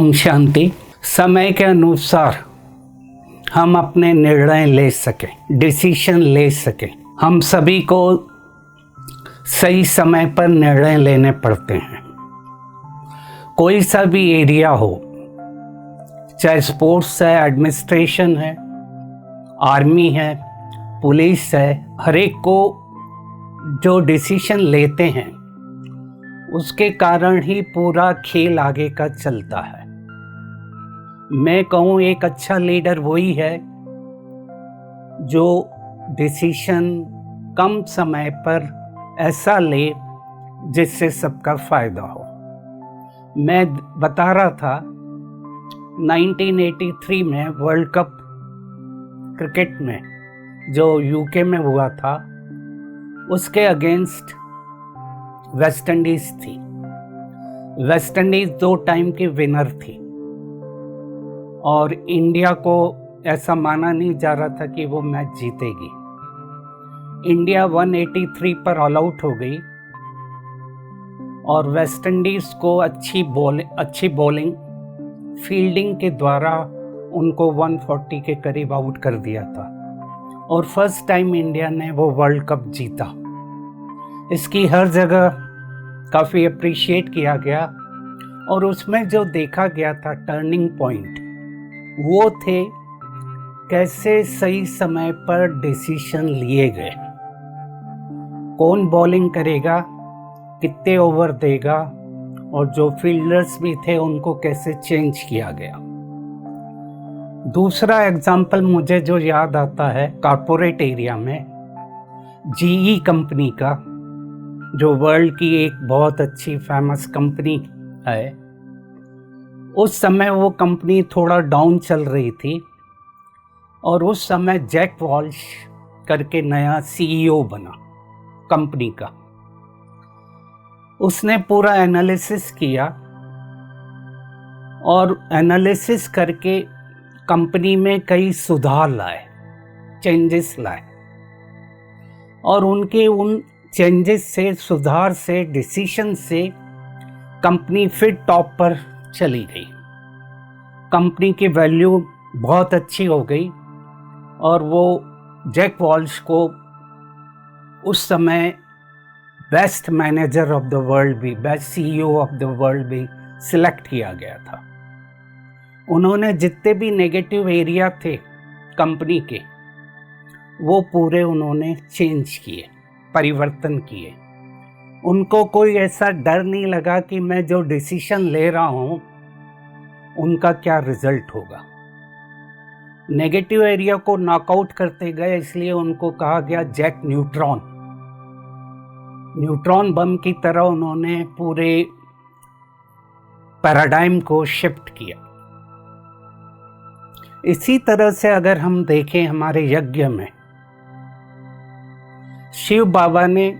ओम शांति। समय के अनुसार हम अपने निर्णय ले सकें, डिसीजन ले सकें। हम सभी को सही समय पर निर्णय लेने पड़ते हैं। कोई सा भी एरिया हो, चाहे स्पोर्ट्स है, एडमिनिस्ट्रेशन है, आर्मी है, पुलिस है, हर एक को जो डिसीजन लेते हैं उसके कारण ही पूरा खेल आगे का चलता है। मैं कहूँ एक अच्छा लीडर वही है जो डिसीजन कम समय पर ऐसा ले जिससे सबका फायदा हो। मैं बता रहा था 1983 में वर्ल्ड कप क्रिकेट में जो यूके में हुआ था, उसके अगेंस्ट वेस्ट इंडीज थी। वेस्ट इंडीज 2 टाइम की विनर थी और इंडिया को ऐसा माना नहीं जा रहा था कि वो मैच जीतेगी। इंडिया 183 पर ऑल आउट हो गई और वेस्ट इंडीज को अच्छी बॉलिंग फील्डिंग के द्वारा उनको 140 के करीब आउट कर दिया था और फर्स्ट टाइम इंडिया ने वो वर्ल्ड कप जीता। इसकी हर जगह काफ़ी अप्रिशिएट किया गया और उसमें जो देखा गया था टर्निंग पॉइंट वो थे कैसे सही समय पर डिसीजन लिए गए। कौन बॉलिंग करेगा, कितने ओवर देगा और जो फील्डर्स भी थे उनको कैसे चेंज किया गया। दूसरा एग्जाम्पल मुझे जो याद आता है कॉर्पोरेट एरिया में जीई कंपनी का, जो वर्ल्ड की एक बहुत अच्छी फेमस कंपनी है। उस समय वो कंपनी थोड़ा डाउन चल रही थी और उस समय जैक वॉल्श करके नया सीईओ बना कंपनी का। उसने पूरा एनालिसिस किया और एनालिसिस करके कंपनी में कई सुधार लाए, चेंजेस लाए और उनके उन चेंजेस से, सुधार से, डिसीजन से कंपनी फिर टॉप पर चली गई। कंपनी की वैल्यू बहुत अच्छी हो गई और वो जैक वॉल्श को उस समय best manager of the world भी, best CEO of the world भी सिलेक्ट किया गया था। उन्होंने जितने भी नेगेटिव एरिया थे कंपनी के वो पूरे उन्होंने चेंज किए, परिवर्तन किए। उनको कोई ऐसा डर नहीं लगा कि मैं जो डिसीजन ले रहा हूँ उनका क्या रिजल्ट होगा। नेगेटिव एरिया को नॉकआउट करते गए, इसलिए उनको कहा गया जैक न्यूट्रॉन बम की तरह उन्होंने पूरे पैराडाइम को शिफ्ट किया। इसी तरह से अगर हम देखें हमारे यज्ञ में शिव बाबा ने,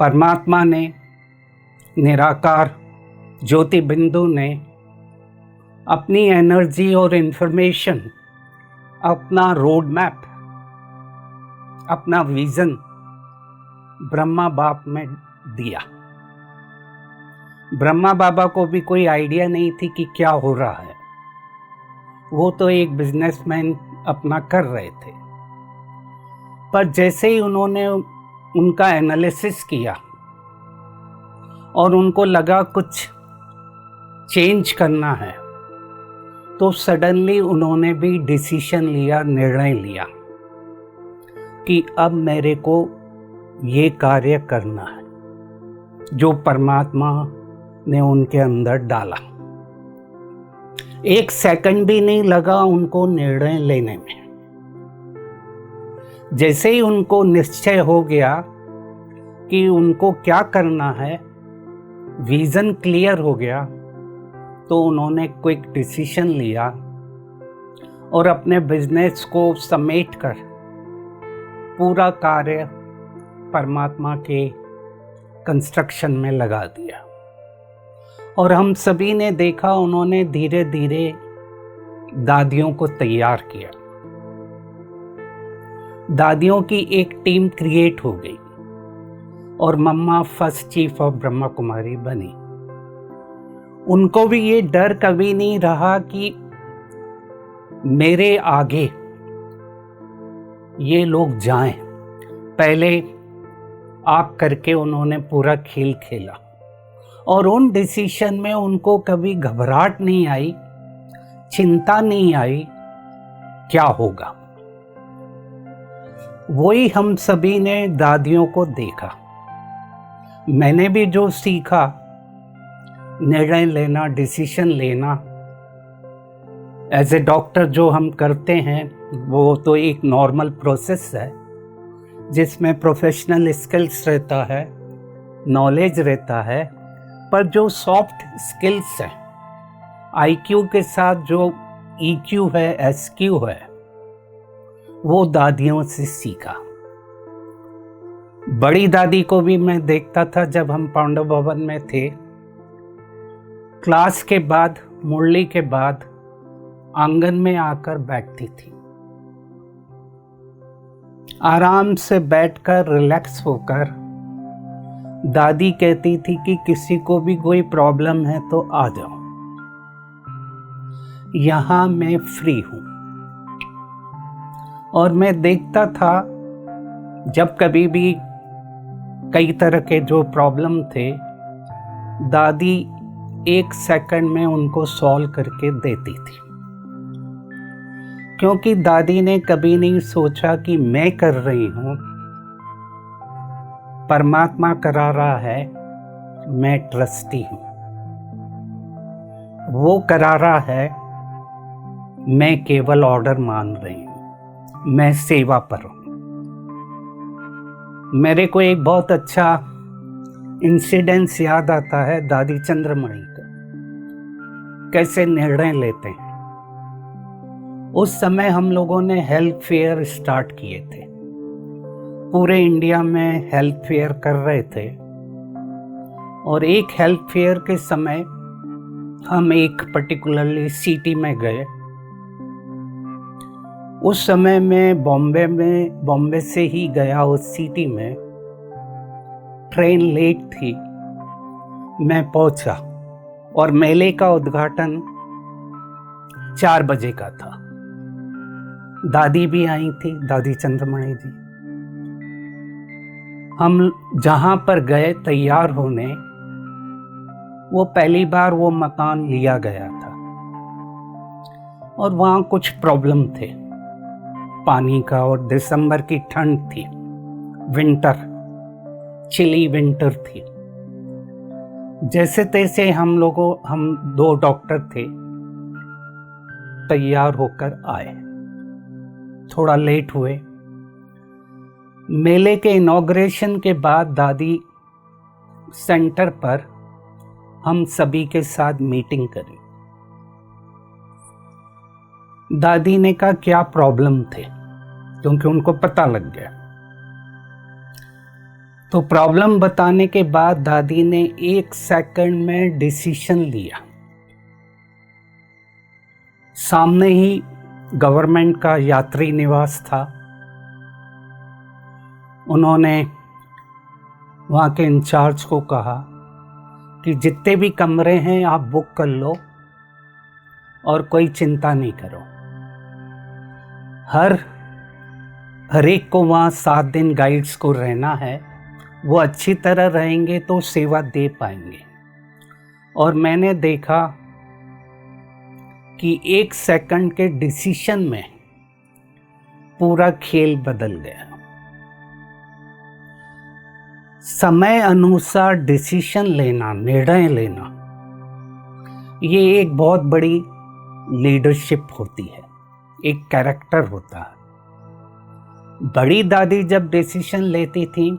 परमात्मा ने, निराकार ज्योति बिंदु ने अपनी एनर्जी और इंफॉर्मेशन, अपना रोड मैप, अपना विजन ब्रह्मा बाप में दिया। ब्रह्मा बाबा को भी कोई आइडिया नहीं थी कि क्या हो रहा है। वो तो एक बिजनेसमैन अपना कर रहे थे, पर जैसे ही उन्होंने उनका एनालिसिस किया और उनको लगा कुछ चेंज करना है तो सडनली उन्होंने भी डिसीजन लिया, निर्णय लिया कि अब मेरे को ये कार्य करना है जो परमात्मा ने उनके अंदर डाला। 1 सेकंड भी नहीं लगा उनको निर्णय लेने में। जैसे ही उनको निश्चय हो गया कि उनको क्या करना है, विजन क्लियर हो गया, तो उन्होंने क्विक डिसीजन लिया और अपने बिजनेस को समेट कर पूरा कार्य परमात्मा के कंस्ट्रक्शन में लगा दिया। और हम सभी ने देखा उन्होंने धीरे धीरे दादियों को तैयार किया। दादियों की एक टीम क्रिएट हो गई और मम्मा first chief of Brahma Kumari बनी। उनको भी ये डर कभी नहीं रहा कि मेरे आगे ये लोग जाएं। पहले आप करके उन्होंने पूरा खेल खेला और उन डिसीजन में उनको कभी घबराहट नहीं आई, चिंता नहीं आई क्या होगा। वही हम सभी ने दादियों को देखा। मैंने भी जो सीखा, निर्णय लेना, डिसीजन लेना, एज ए डॉक्टर जो हम करते हैं वो तो एक नॉर्मल प्रोसेस है जिसमें प्रोफेशनल स्किल्स रहता है, नॉलेज रहता है, पर जो सॉफ्ट स्किल्स है, आईक्यू के साथ जो ईक्यू है, एसक्यू है, वो दादियों से सीखा। बड़ी दादी को भी मैं देखता था जब हम पांडव भवन में थे, क्लास के बाद, मुरली के बाद आंगन में आकर बैठती थी, आराम से बैठकर रिलैक्स होकर। दादी कहती थी कि किसी को भी कोई प्रॉब्लम है तो आ जाओ, यहां मैं फ्री हूं। और मैं देखता था जब कभी भी कई तरह के जो प्रॉब्लम थे, दादी 1 सेकंड में उनको सॉल्व करके देती थी, क्योंकि दादी ने कभी नहीं सोचा कि मैं कर रही हूं, परमात्मा करा रहा है, मैं ट्रस्टी हूं, वो करा रहा है, मैं केवल ऑर्डर मान रही हूं, मैं सेवा पर हूं। मेरे को एक बहुत अच्छा इंसिडेंस याद आता है दादी चंद्रमणि का, कैसे निर्णय लेते हैं। उस समय हम लोगों ने हेल्थ फेयर स्टार्ट किए थे, पूरे इंडिया में हेल्थ फेयर कर रहे थे। और एक हेल्थ फेयर के समय हम एक पर्टिकुलरली सिटी में गए। उस समय मैं बॉम्बे से ही गया उस सिटी में, ट्रेन लेट थी, मैं पहुंचा और मेले का उद्घाटन 4 बजे का था। दादी भी आई थी, दादी चंद्रमणि जी। हम जहां पर गए तैयार होने, वो पहली बार वो मकान लिया गया था और वहां कुछ प्रॉब्लम थे पानी का, और दिसंबर की ठंड थी, विंटर, चिली विंटर थी। जैसे तैसे हम 2 डॉक्टर थे, तैयार होकर आए, थोड़ा लेट हुए। मेले के इनॉग्रेशन के बाद दादी सेंटर पर हम सभी के साथ मीटिंग करी। दादी ने कहा क्या प्रॉब्लम थे, क्योंकि उनको पता लग गया। तो प्रॉब्लम बताने के बाद दादी ने 1 सेकंड में डिसीजन लिया। सामने ही गवर्नमेंट का यात्री निवास था। उन्होंने वहाँ के इंचार्ज को कहा कि जितने भी कमरे हैं आप बुक कर लो और कोई चिंता नहीं करो। हर एक को वहाँ 7 दिन गाइड्स को रहना है, वो अच्छी तरह रहेंगे तो सेवा दे पाएंगे। और मैंने देखा कि 1 सेकंड के डिसीजन में पूरा खेल बदल गया। समय अनुसार डिसीजन लेना, निर्णय लेना, ये एक बहुत बड़ी लीडरशिप होती है, एक कैरेक्टर होता है। बड़ी दादी जब डिसीजन लेती थी,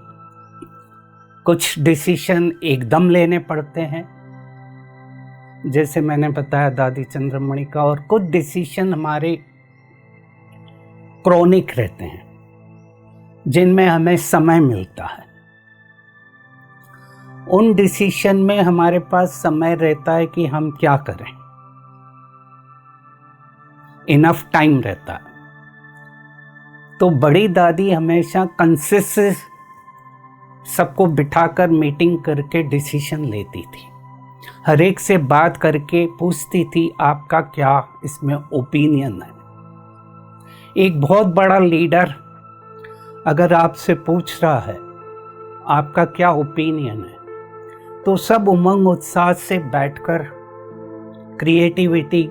कुछ डिसीजन एकदम लेने पड़ते हैं, जैसे मैंने बताया दादी चंद्रमणि का, और कुछ डिसीजन हमारे क्रॉनिक रहते हैं, जिनमें हमें समय मिलता है। उन डिसीजन में हमारे पास समय रहता है कि हम क्या करें, इनफ टाइम रहता है। तो बड़ी दादी हमेशा कंसिस्टेंट सबको बिठाकर मीटिंग करके डिसीजन लेती थी। हर एक से बात करके पूछती थी आपका क्या इसमें ओपिनियन है। एक बहुत बड़ा लीडर अगर आपसे पूछ रहा है आपका क्या ओपिनियन है, तो सब उमंग उत्साह से बैठकर क्रिएटिविटी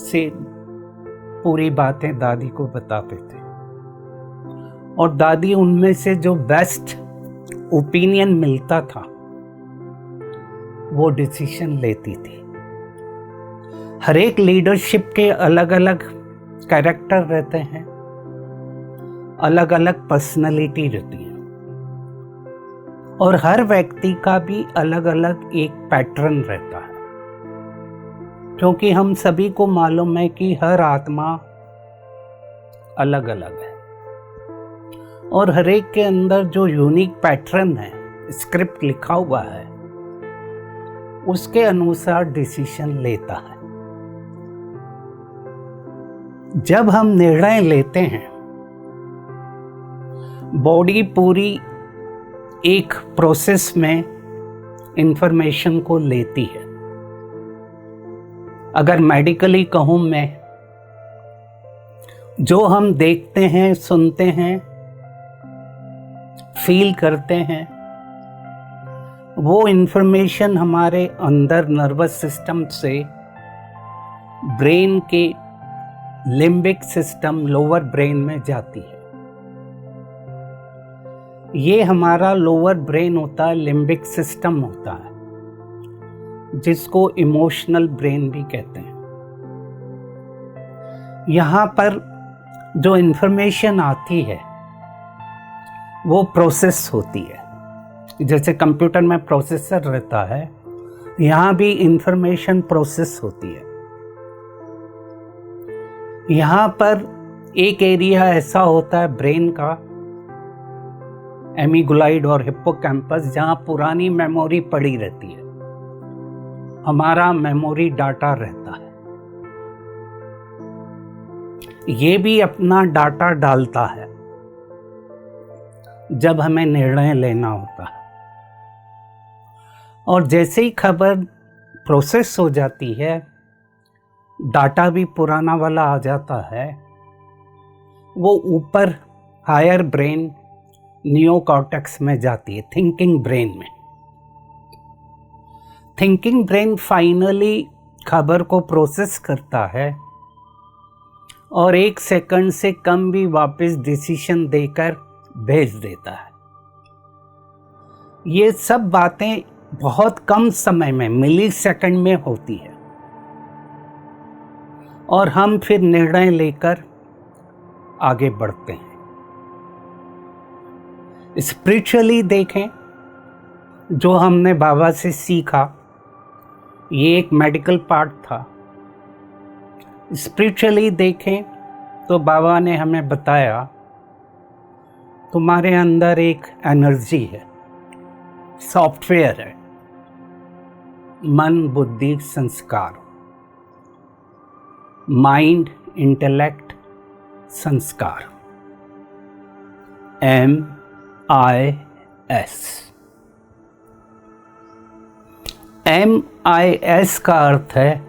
से पूरी बातें दादी को बताते थे, और दादी उनमें से जो बेस्ट ओपिनियन मिलता था वो डिसीजन लेती थी। हर एक लीडरशिप के अलग अलग कैरेक्टर रहते हैं, अलग अलग पर्सनालिटी रहती है, और हर व्यक्ति का भी अलग अलग एक पैटर्न रहता है, क्योंकि हम सभी को मालूम है कि हर आत्मा अलग अलग है, और हर एक के अंदर जो यूनिक पैटर्न है, स्क्रिप्ट लिखा हुआ है, उसके अनुसार डिसीजन लेता है। जब हम निर्णय लेते हैं, बॉडी पूरी एक प्रोसेस में इंफॉर्मेशन को लेती है। अगर मेडिकली कहूँ मैं, जो हम देखते हैं, सुनते हैं, फील करते हैं, वो इंफॉर्मेशन हमारे अंदर नर्वस सिस्टम से ब्रेन के लिम्बिक सिस्टम, लोअर ब्रेन में जाती है। ये हमारा लोअर ब्रेन होता है, लिम्बिक सिस्टम होता है, जिसको इमोशनल ब्रेन भी कहते हैं। यहाँ पर जो इंफॉर्मेशन आती है वो प्रोसेस होती है। जैसे कंप्यूटर में प्रोसेसर रहता है, यहाँ भी इंफॉर्मेशन प्रोसेस होती है। यहाँ पर एक एरिया ऐसा होता है ब्रेन का, एमिगुलाइड और हिप्पोकैम्पस, जहाँ पुरानी मेमोरी पड़ी रहती है, हमारा मेमोरी डाटा रहता है। ये भी अपना डाटा डालता है जब हमें निर्णय लेना होता है, और जैसे ही खबर प्रोसेस हो जाती है, डाटा भी पुराना वाला आ जाता है, वो ऊपर हायर ब्रेन नियोकॉर्टेक्स में जाती है, थिंकिंग ब्रेन में। थिंकिंग ब्रेन फाइनली खबर को प्रोसेस करता है और 1 सेकंड से कम भी वापस डिसीजन देकर भेज देता है। ये सब बातें बहुत कम समय में, मिली सेकंड में होती है, और हम फिर निर्णय लेकर आगे बढ़ते हैं। स्पिरिचुअली देखें, जो हमने बाबा से सीखा, ये एक मेडिकल पार्ट था। स्पिरिचुअली देखें तो बाबा ने हमें बताया, तुम्हारे अंदर एक एनर्जी है, सॉफ्टवेयर है, मन, बुद्धि, संस्कार, माइंड, इंटेलेक्ट, संस्कार, MIS। MIS का अर्थ है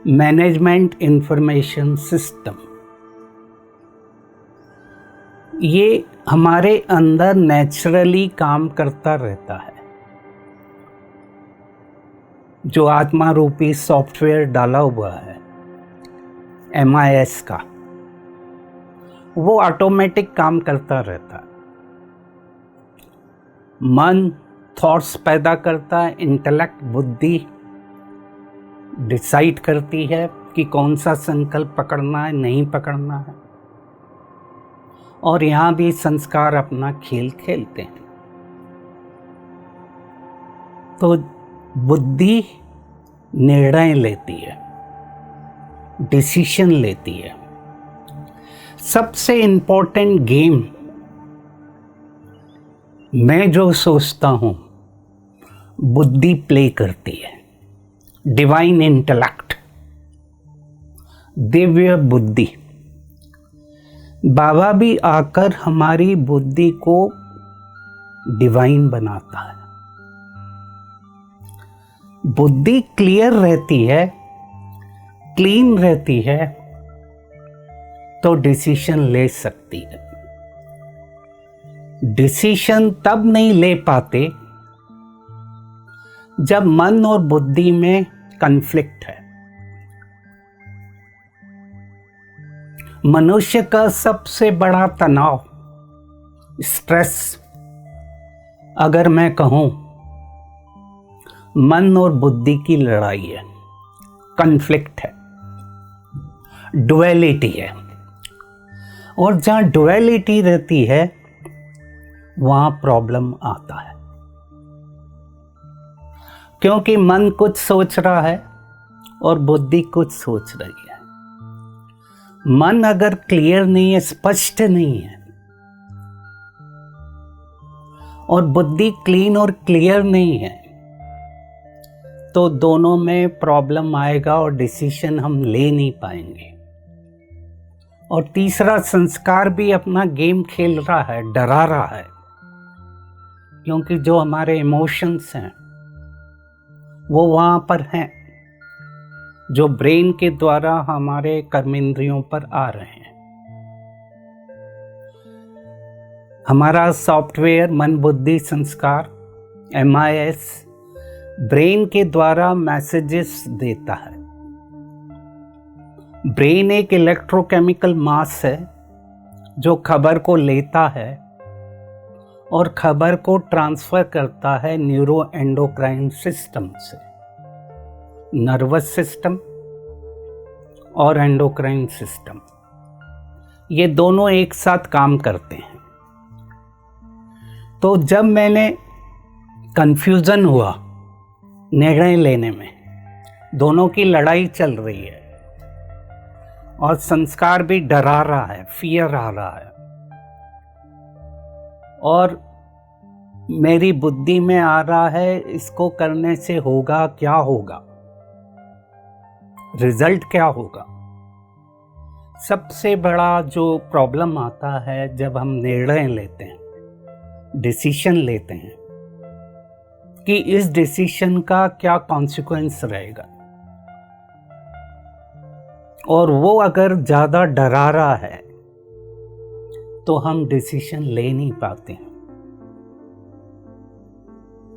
मैनेजमेंट इंफॉर्मेशन सिस्टम। ये हमारे अंदर नेचुरली काम करता रहता है। जो आत्मा रूपी सॉफ्टवेयर डाला हुआ है MIS का, वो ऑटोमेटिक काम करता रहता है। मन थॉट्स पैदा करता है, इंटेलेक्ट, बुद्धि डिसाइड करती है कि कौन सा संकल्प पकड़ना है, नहीं पकड़ना है, और यहाँ भी संस्कार अपना खेल खेलते हैं। तो बुद्धि निर्णय लेती है, डिसीजन लेती है। सबसे इम्पोर्टेंट गेम मैं जो सोचता हूँ, बुद्धि प्ले करती है, डिवाइन इंटेलेक्ट, दिव्य बुद्धि। बाबा भी आकर हमारी बुद्धि को डिवाइन बनाता है। बुद्धि क्लियर रहती है, क्लीन रहती है, तो डिसीजन ले सकती है। डिसीजन तब नहीं ले पाते जब मन और बुद्धि में कॉन्फ्लिक्ट है। मनुष्य का सबसे बड़ा तनाव, स्ट्रेस, अगर मैं कहूं, मन और बुद्धि की लड़ाई है, कॉन्फ्लिक्ट है, डुअलिटी है। और जहां डुअलिटी रहती है वहां प्रॉब्लम आता है, क्योंकि मन कुछ सोच रहा है और बुद्धि कुछ सोच रही है। मन अगर क्लियर नहीं है, स्पष्ट नहीं है, और बुद्धि क्लीन और क्लियर नहीं है, तो दोनों में प्रॉब्लम आएगा और डिसीजन हम ले नहीं पाएंगे। और तीसरा, संस्कार भी अपना गेम खेल रहा है, डरा रहा है, क्योंकि जो हमारे इमोशंस हैं वो वहाँ पर हैं, जो ब्रेन के द्वारा हमारे कर्मेंद्रियों पर आ रहे हैं। हमारा सॉफ्टवेयर मन बुद्धि संस्कार MIS ब्रेन के द्वारा मैसेजेस देता है। ब्रेन एक इलेक्ट्रोकेमिकल मास है जो खबर को लेता है और खबर को ट्रांसफर करता है न्यूरो एंडोक्राइन सिस्टम से। नर्वस सिस्टम और एंडोक्राइन सिस्टम, ये दोनों एक साथ काम करते हैं। तो जब मैंने कंफ्यूजन हुआ निर्णय लेने में, दोनों की लड़ाई चल रही है और संस्कार भी डरा रहा है, फियर आ रहा है, और मेरी बुद्धि में आ रहा है इसको करने से होगा क्या, होगा रिजल्ट क्या होगा। सबसे बड़ा जो प्रॉब्लम आता है जब हम निर्णय लेते हैं, डिसीजन लेते हैं कि इस डिसीजन का क्या कॉन्सिक्वेंस रहेगा, और वो अगर ज़्यादा डरा रहा है तो हम डिसीजन ले नहीं पाते हैं।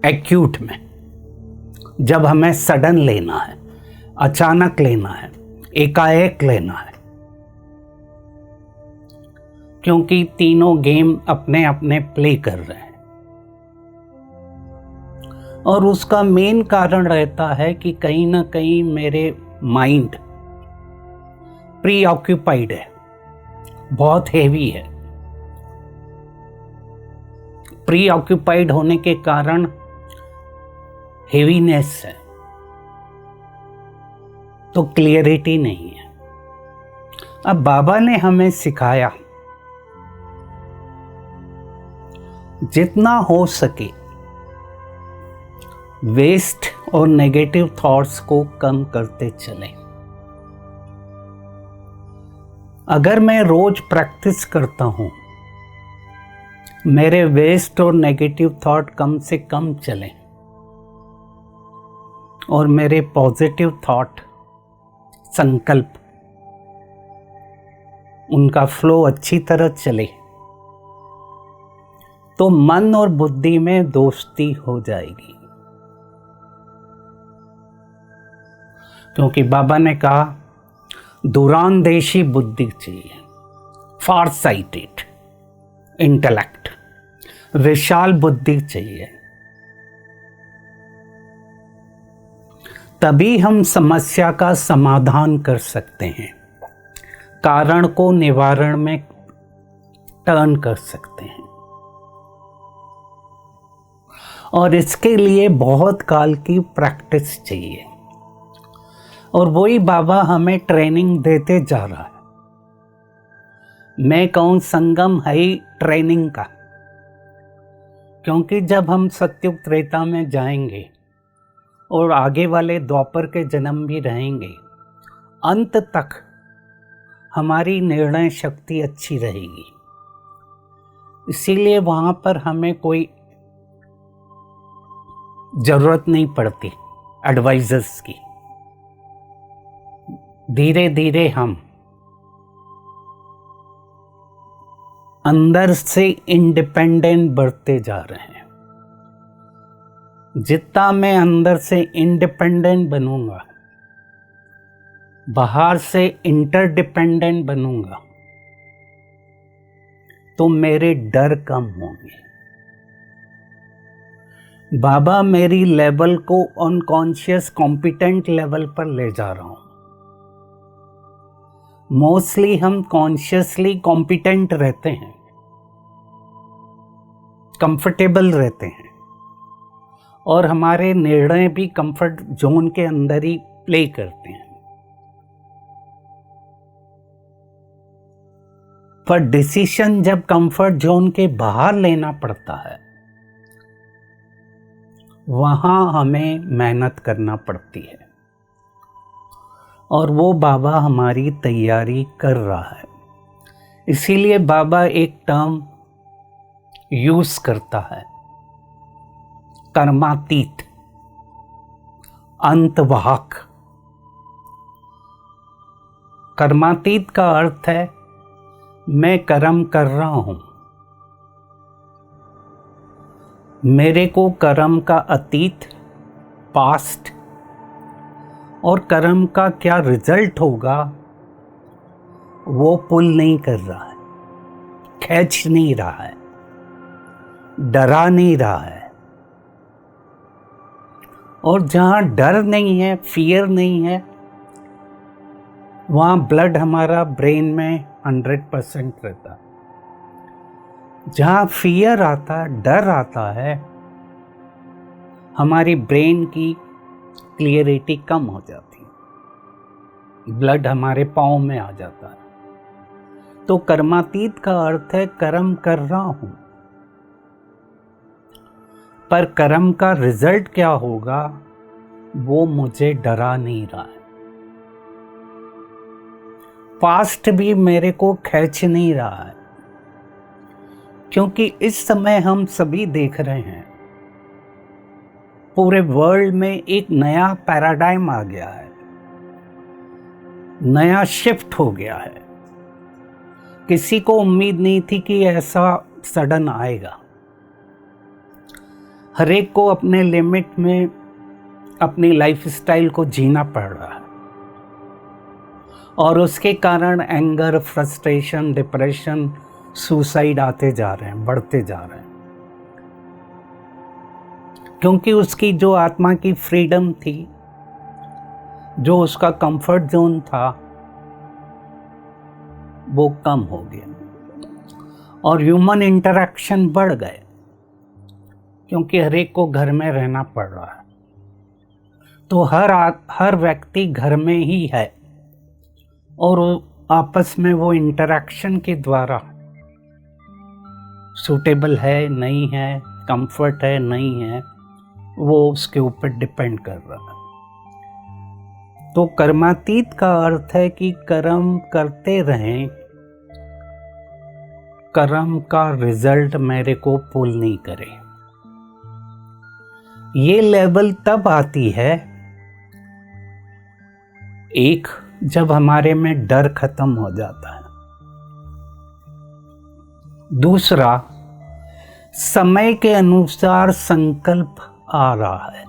एक्यूट में जब हमें सडन लेना है, अचानक लेना है, एकाएक लेना है, क्योंकि तीनों गेम अपने अपने प्ले कर रहे हैं। और उसका मेन कारण रहता है कि कहीं ना कहीं मेरे माइंड प्री ऑक्यूपाइड है, बहुत हेवी है। प्री ऑक्यूपाइड होने के कारण हेवीनेस है, तो क्लियरिटी नहीं है। अब बाबा ने हमें सिखाया जितना हो सके वेस्ट और नेगेटिव थॉट्स को कम करते चलें। अगर मैं रोज प्रैक्टिस करता हूं, मेरे वेस्ट और नेगेटिव थॉट कम से कम चलें और मेरे पॉजिटिव थॉट, संकल्प, उनका फ्लो अच्छी तरह चले, तो मन और बुद्धि में दोस्ती हो जाएगी। क्योंकि बाबा ने कहा दूरांदेशी बुद्धि चाहिए, फार साइटेड इंटेलेक्ट, विशाल बुद्धि चाहिए, तभी हम समस्या का समाधान कर सकते हैं, कारण को निवारण में टर्न कर सकते हैं। और इसके लिए बहुत काल की प्रैक्टिस चाहिए, और वही बाबा हमें ट्रेनिंग देते जा रहा है। मैं कहूँ संगम है ही ट्रेनिंग का, क्योंकि जब हम सत्युग त्रेता में जाएंगे और आगे वाले द्वापर के जन्म भी रहेंगे, अंत तक हमारी निर्णय शक्ति अच्छी रहेगी। इसीलिए वहाँ पर हमें कोई ज़रूरत नहीं पड़ती एडवाइजर्स की। धीरे धीरे हम अंदर से इंडिपेंडेंट बढ़ते जा रहे हैं। जितना मैं अंदर से इंडिपेंडेंट बनूंगा, बाहर से इंटरडिपेंडेंट बनूंगा, तो मेरे डर कम होंगे। बाबा मेरी लेवल को अनकॉन्शियस कॉम्पिटेंट लेवल पर ले जा रहा हूं। मोस्टली हम कॉन्शियसली कॉम्पिटेंट रहते हैं, कंफर्टेबल रहते हैं, और हमारे निर्णय भी कंफर्ट जोन के अंदर ही प्ले करते हैं। पर डिसीजन जब कंफर्ट जोन के बाहर लेना पड़ता है, वहां हमें मेहनत करना पड़ती है, और वो बाबा हमारी तैयारी कर रहा है। इसीलिए बाबा एक टर्म यूज करता है, कर्मातीत, अंतवाहक। कर्मातीत का अर्थ है मैं कर्म कर रहा हूं, मेरे को कर्म का अतीत, पास्ट और कर्म का क्या रिजल्ट होगा वो पुल नहीं कर रहा है, खींच नहीं रहा है, डरा नहीं रहा है। और जहां डर नहीं है, फियर नहीं है, वहां ब्लड हमारा ब्रेन में 100% रहता है। जहां फियर आता, डर आता है, हमारी ब्रेन की क्लियरिटी कम हो जाती है, ब्लड हमारे पाँव में आ जाता है। तो कर्मातीत का अर्थ है कर्म कर रहा हूं, पर कर्म का रिजल्ट क्या होगा वो मुझे डरा नहीं रहा है। पास्ट भी मेरे को खींच नहीं रहा है, क्योंकि इस समय हम सभी देख रहे हैं पूरे वर्ल्ड में एक नया पैराडाइम आ गया है, नया शिफ्ट हो गया है। किसी को उम्मीद नहीं थी कि ऐसा सडन आएगा। हर एक को अपने लिमिट में अपनी लाइफस्टाइल को जीना पड़ रहा है, और उसके कारण एंगर, फ्रस्ट्रेशन, डिप्रेशन, सुसाइड आते जा रहे हैं, बढ़ते जा रहे हैं। क्योंकि उसकी जो आत्मा की फ्रीडम थी, जो उसका कंफर्ट जोन था, वो कम हो गया, और ह्यूमन इंटरैक्शन बढ़ गए, क्योंकि हर एक को घर में रहना पड़ रहा है। तो हर व्यक्ति घर में ही है, और आपस में वो इंटरैक्शन के द्वारा सूटेबल है, नहीं है, कंफर्ट है, नहीं है, वो उसके ऊपर डिपेंड कर रहा है। तो कर्मातीत का अर्थ है कि कर्म करते रहें, कर्म का रिजल्ट मेरे को पुल नहीं करे। ये लेवल तब आती है एक, जब हमारे में डर खत्म हो जाता है। दूसरा, समय के अनुसार संकल्प आ रहा है।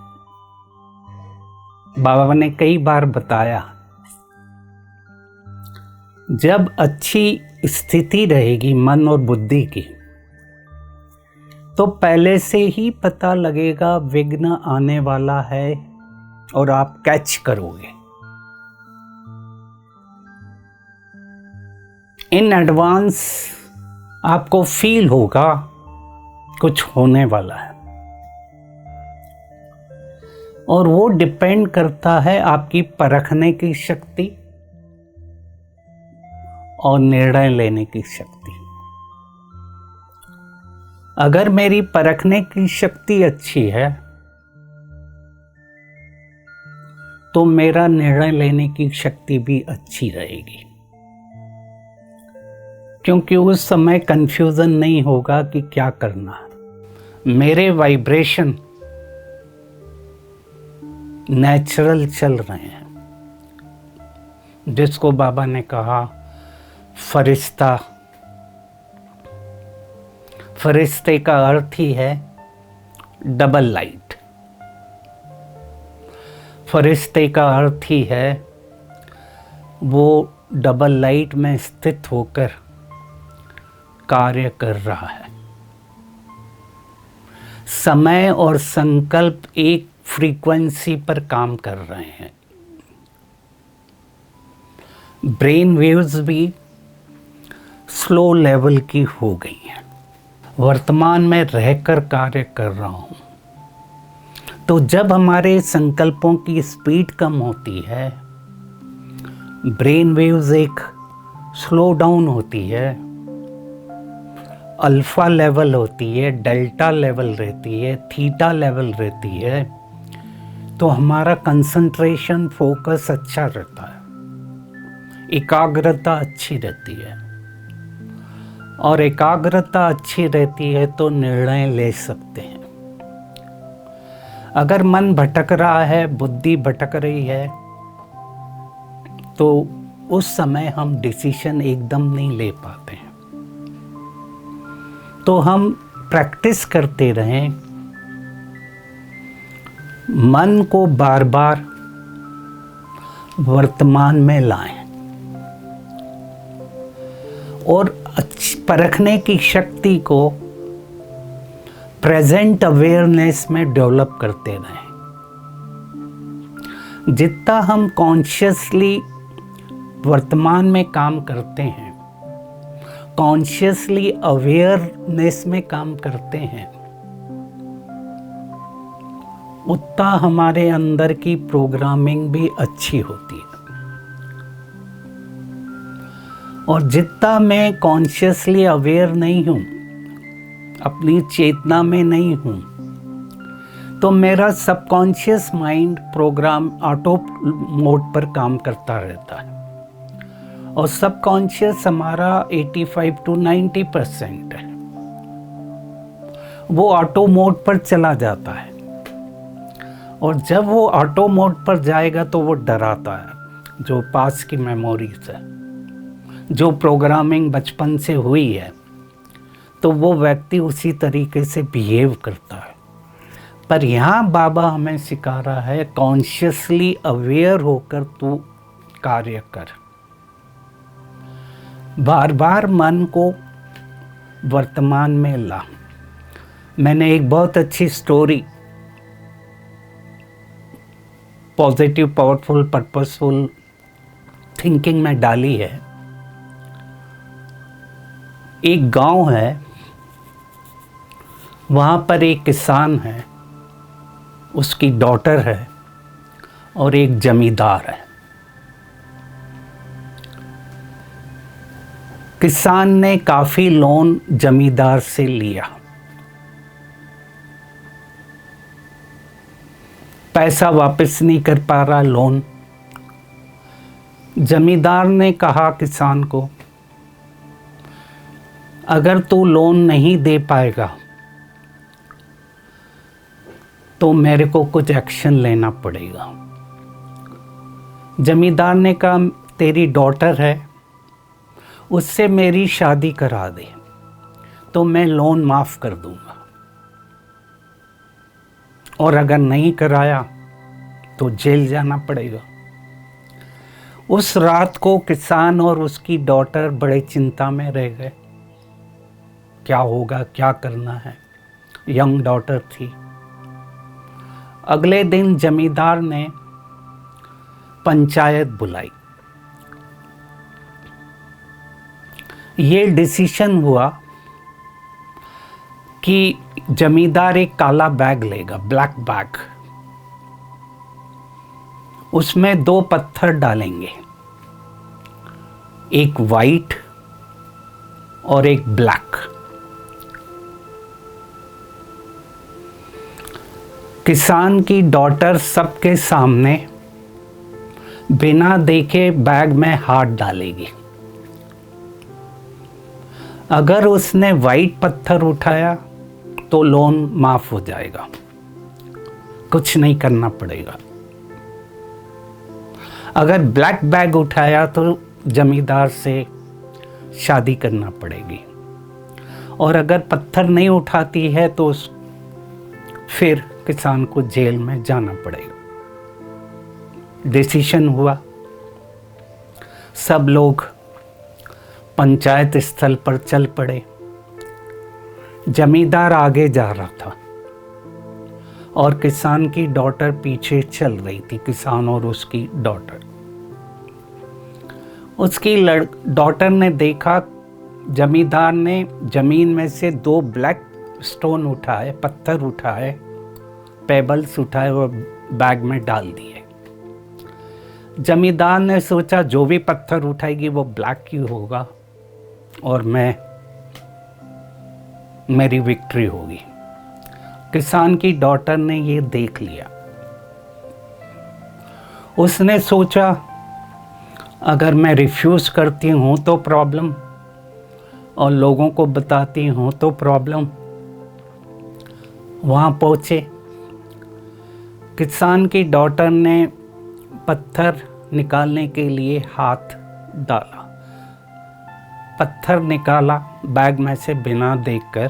बाबा ने कई बार बताया, जब अच्छी स्थिति रहेगी मन और बुद्धि की, तो पहले से ही पता लगेगा विघ्न आने वाला है, और आप कैच करोगे। इन एडवांस आपको फील होगा कुछ होने वाला है, और वो डिपेंड करता है आपकी परखने की शक्ति और निर्णय लेने की शक्ति। अगर मेरी परखने की शक्ति अच्छी है, तो मेरा निर्णय लेने की शक्ति भी अच्छी रहेगी, क्योंकि उस समय कंफ्यूजन नहीं होगा कि क्या करना है। मेरे वाइब्रेशन नेचुरल चल रहे हैं, जिसको बाबा ने कहा फरिश्ता। फरिश्ते का अर्थ ही है डबल लाइट। फरिश्ते का अर्थ ही है वो डबल लाइट में स्थित होकर कार्य कर रहा है। समय और संकल्प एक फ्रीक्वेंसी पर काम कर रहे हैं। ब्रेन वेव्स भी स्लो लेवल की हो गई हैं। वर्तमान में रहकर कार्य कर रहा हूँ, तो जब हमारे संकल्पों की स्पीड कम होती है, ब्रेन वेव्स एक स्लो डाउन होती है, अल्फा लेवल होती है, डेल्टा लेवल रहती है, थीटा लेवल रहती है, तो हमारा कंसंट्रेशन फोकस अच्छा रहता है, एकाग्रता अच्छी रहती है। और एकाग्रता अच्छी रहती है तो निर्णय ले सकते हैं। अगर मन भटक रहा है, बुद्धि भटक रही है, तो उस समय हम डिसीजन एकदम नहीं ले पाते हैं। तो हम प्रैक्टिस करते रहें, मन को बार बार वर्तमान में लाएं और परखने की शक्ति को प्रेजेंट अवेयरनेस में डेवलप करते रहें। जितना हम कॉन्शियसली वर्तमान में काम करते हैं, कॉन्शियसली अवेयरनेस में काम करते हैं, उतना हमारे अंदर की प्रोग्रामिंग भी अच्छी होती है। और जितना मैं कॉन्शियसली अवेयर नहीं हूँ, अपनी चेतना में नहीं हूँ, तो मेरा subconscious mind program auto mode पर काम करता रहता है। और सबकॉन्शियस हमारा 85 to 90% है, वो ऑटो मोड पर चला जाता है। और जब वो ऑटो मोड पर जाएगा तो वो डराता है, जो पास की मेमोरीज है, जो प्रोग्रामिंग बचपन से हुई है, तो वो व्यक्ति उसी तरीके से बिहेव करता है। पर यहाँ बाबा हमें सिखा रहा है, कॉन्शियसली अवेयर होकर तू कार्य कर। बार बार मन को वर्तमान में ला। मैंने एक बहुत अच्छी story positive, powerful, purposeful thinking में डाली है। एक गांव है, वहाँ पर एक किसान है, उसकी डॉटर है और एक जमींदार है। किसान ने काफ़ी लोन जमींदार से लिया, पैसा वापस नहीं कर पा रहा लोन। जमींदार ने कहा किसान को, अगर तू लोन नहीं दे पाएगा तो मेरे को कुछ एक्शन लेना पड़ेगा। जमींदार ने कहा, तेरी डॉटर है, उससे मेरी शादी करा दे तो मैं लोन माफ़ कर दूंगा, और अगर नहीं कराया तो जेल जाना पड़ेगा। उस रात को किसान और उसकी डॉटर बड़े चिंता में रह गए, क्या होगा, क्या करना है। यंग डॉटर थी। अगले दिन जमींदार ने पंचायत बुलाई। ये डिसीजन हुआ कि जमींदार एक काला बैग लेगा, ब्लैक बैग, उसमें 2 पत्थर डालेंगे, एक वाइट और एक ब्लैक। किसान की डॉटर सबके सामने बिना देखे बैग में हाथ डालेगी। अगर उसने वाइट पत्थर उठाया तो लोन माफ हो जाएगा, कुछ नहीं करना पड़ेगा। अगर ब्लैक बैग उठाया तो जमींदार से शादी करना पड़ेगी, और अगर पत्थर नहीं उठाती है तो फिर किसान को जेल में जाना पड़ेगा। डिसीजन हुआ, सब लोग पंचायत स्थल पर चल पड़े। जमींदार आगे जा रहा था और किसान की डॉटर पीछे चल रही थी। किसान और उसकी डॉटर, उसकी डॉटर ने देखा जमींदार ने जमीन में से 2 ब्लैक स्टोन उठाए, पत्थर उठाए, पेबल्स उठाए और बैग में डाल दिए। जमींदार ने सोचा जो भी पत्थर उठाएगी वो ब्लैक ही होगा और मेरी विक्ट्री होगी। किसान की डॉटर ने ये देख लिया। उसने सोचा अगर मैं रिफ्यूज़ करती हूँ तो प्रॉब्लम, और लोगों को बताती हूँ तो प्रॉब्लम। वहाँ पहुँचे, किसान की डॉटर ने पत्थर निकालने के लिए हाथ डाला, पत्थर निकाला बैग में से बिना देखकर,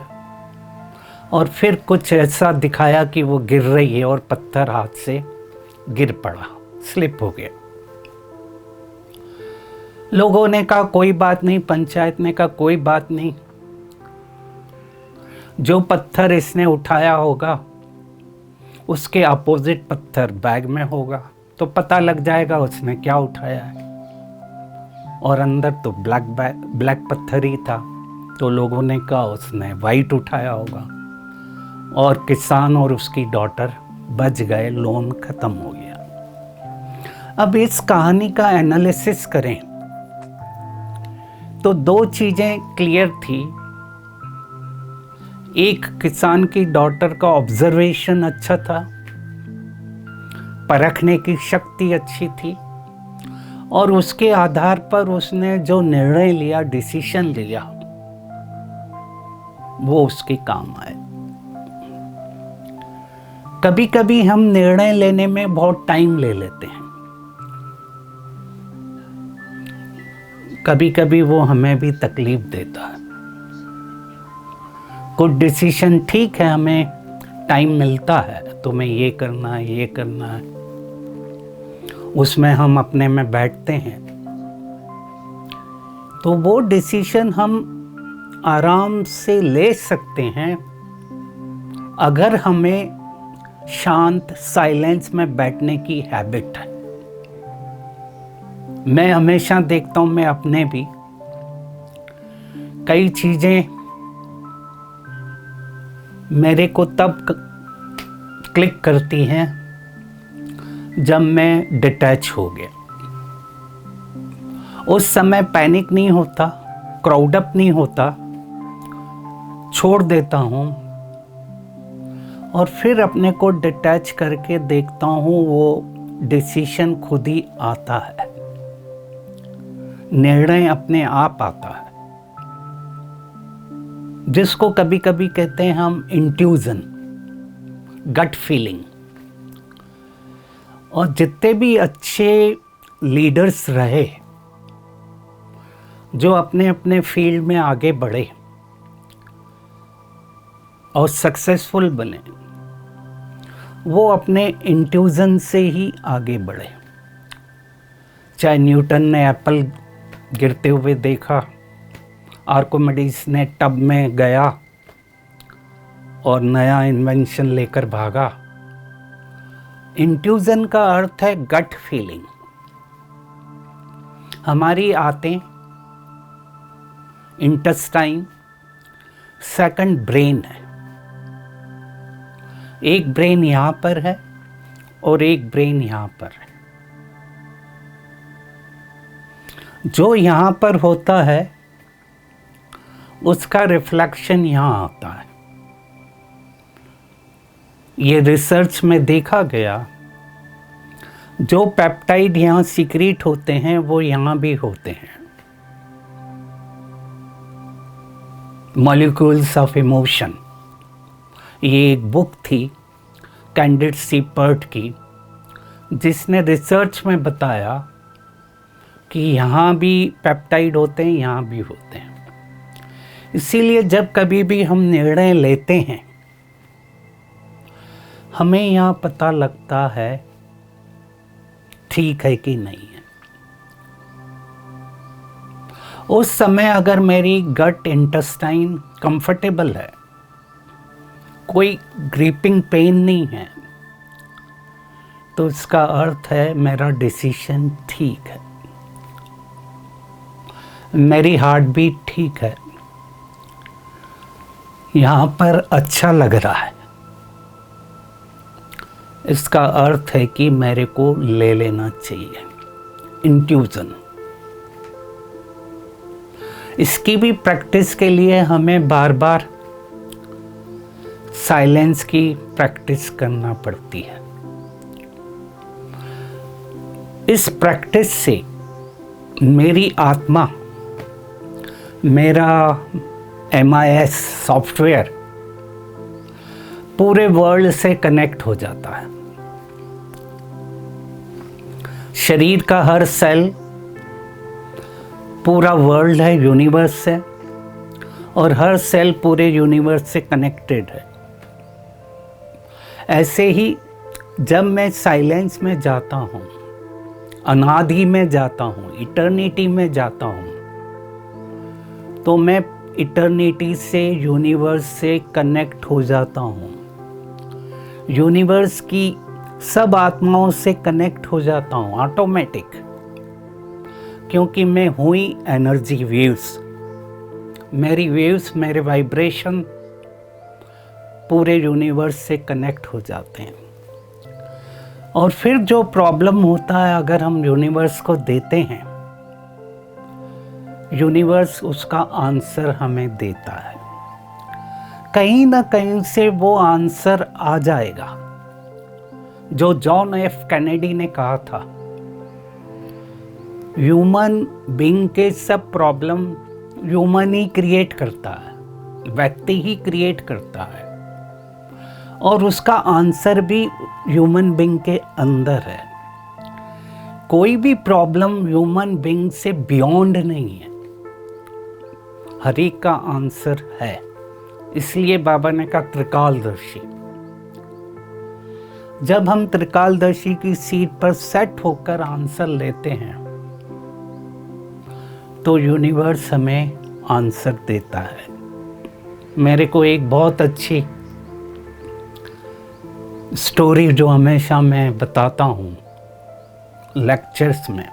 और फिर कुछ ऐसा दिखाया कि वो गिर रही है और पत्थर हाथ से गिर पड़ा, स्लिप हो गया। लोगों ने कहा कोई बात नहीं, पंचायत ने कहा कोई बात नहीं, जो पत्थर इसने उठाया होगा उसके अपोजिट पत्थर बैग में होगा तो पता लग जाएगा उसने क्या उठाया है। और अंदर तो ब्लैक पत्थर ही था, तो लोगों ने कहा उसने वाइट उठाया होगा, और किसान और उसकी डॉटर बच गए, लोन खत्म हो गया। अब इस कहानी का एनालिसिस करें तो 2 चीजें क्लियर थी। एक, किसान की डॉटर का ऑब्जर्वेशन अच्छा था, परखने की शक्ति अच्छी थी, और उसके आधार पर उसने जो निर्णय लिया, डिसीजन लिया, वो उसके काम आए। कभी कभी हम निर्णय लेने में बहुत टाइम ले लेते हैं, कभी कभी वो हमें भी तकलीफ देता है। कुछ डिसीजन ठीक है, हमें टाइम मिलता है, तुम्हें ये करना है, ये करना है, उसमें हम अपने में बैठते हैं, तो वो डिसीजन हम आराम से ले सकते हैं अगर हमें शांत साइलेंस में बैठने की हैबिट है। मैं हमेशा देखता हूं, मैं अपने भी कई चीजें मेरे को तब क्लिक करती हैं जब मैं डिटैच हो गया। उस समय पैनिक नहीं होता, क्राउड अप नहीं होता, छोड़ देता हूं और फिर अपने को डिटैच करके देखता हूं, वो डिसीजन खुद ही आता है, निर्णय अपने आप आता है, जिसको कभी कभी कहते हैं हम इंट्यूजन, गट फीलिंग। और जितने भी अच्छे लीडर्स रहे जो अपने अपने फील्ड में आगे बढ़े और सक्सेसफुल बने, वो अपने इंट्यूजन से ही आगे बढ़े। चाहे न्यूटन ने एप्पल गिरते हुए देखा, आर्किमिडीज ने टब में गया और नया इन्वेंशन लेकर भागा। इंट्यूजन का अर्थ है गट फीलिंग। हमारी आंतें, इंटेस्टाइन, सेकंड ब्रेन है। एक ब्रेन यहां पर है और एक ब्रेन यहां पर है। जो यहां पर होता है उसका रिफ्लेक्शन यहां आता है। ये रिसर्च में देखा गया, जो पेप्टाइड यहां सीक्रेट होते हैं वो यहां भी होते हैं। मॉलिक्यूल्स ऑफ इमोशन, ये एक बुक थी कैंडिड सी पर्ट की, जिसने रिसर्च में बताया कि यहाँ भी पेप्टाइड होते हैं, यहाँ भी होते हैं। इसीलिए जब कभी भी हम निर्णय लेते हैं, हमें यहाँ पता लगता है ठीक है कि नहीं है। उस समय अगर मेरी गट इंटेस्टाइन कंफर्टेबल है, कोई ग्रीपिंग पेन नहीं है, तो इसका अर्थ है मेरा डिसीजन ठीक है, मेरी हार्ट बीट ठीक है, यहाँ पर अच्छा लग रहा है। इसका अर्थ है कि मेरे को ले लेना चाहिए। इंट्यूजन। इसकी भी प्रैक्टिस के लिए हमें बार बार साइलेंस की प्रैक्टिस करना पड़ती है। इस प्रैक्टिस से मेरी आत्मा, मेरा MIS सॉफ्टवेयर पूरे वर्ल्ड से कनेक्ट हो जाता है। शरीर का हर सेल पूरा वर्ल्ड है, यूनिवर्स है, और हर सेल पूरे यूनिवर्स से कनेक्टेड है। ऐसे ही जब मैं साइलेंस में जाता हूँ, अनादि में जाता हूँ, इटर्निटी में जाता हूँ, तो मैं इटर्निटी से, यूनिवर्स से कनेक्ट हो जाता हूँ। यूनिवर्स की सब आत्माओं से कनेक्ट हो जाता हूँ ऑटोमेटिक, क्योंकि मैं हूँ ही एनर्जी वेव्स। मेरी वेव्स, मेरे वाइब्रेशन पूरे यूनिवर्स से कनेक्ट हो जाते हैं। और फिर जो प्रॉब्लम होता है, अगर हम यूनिवर्स को देते हैं, यूनिवर्स उसका आंसर हमें देता है। कहीं ना कहीं से वो आंसर आ जाएगा। जो जॉन F कैनेडी ने कहा था, ह्यूमन बीइंग के सब प्रॉब्लम ह्यूमन ही क्रिएट करता है, व्यक्ति ही क्रिएट करता है, और उसका आंसर भी ह्यूमन बीइंग के अंदर है। कोई भी प्रॉब्लम ह्यूमन बीइंग से बियॉन्ड नहीं है, हर एक का आंसर है। इसलिए बाबा ने कहा त्रिकालदर्शी। जब हम त्रिकालदर्शी की सीट पर सेट होकर आंसर लेते हैं, तो यूनिवर्स हमें आंसर देता है। मेरे को एक बहुत अच्छी स्टोरी जो हमेशा मैं बताता हूँ लेक्चर्स में,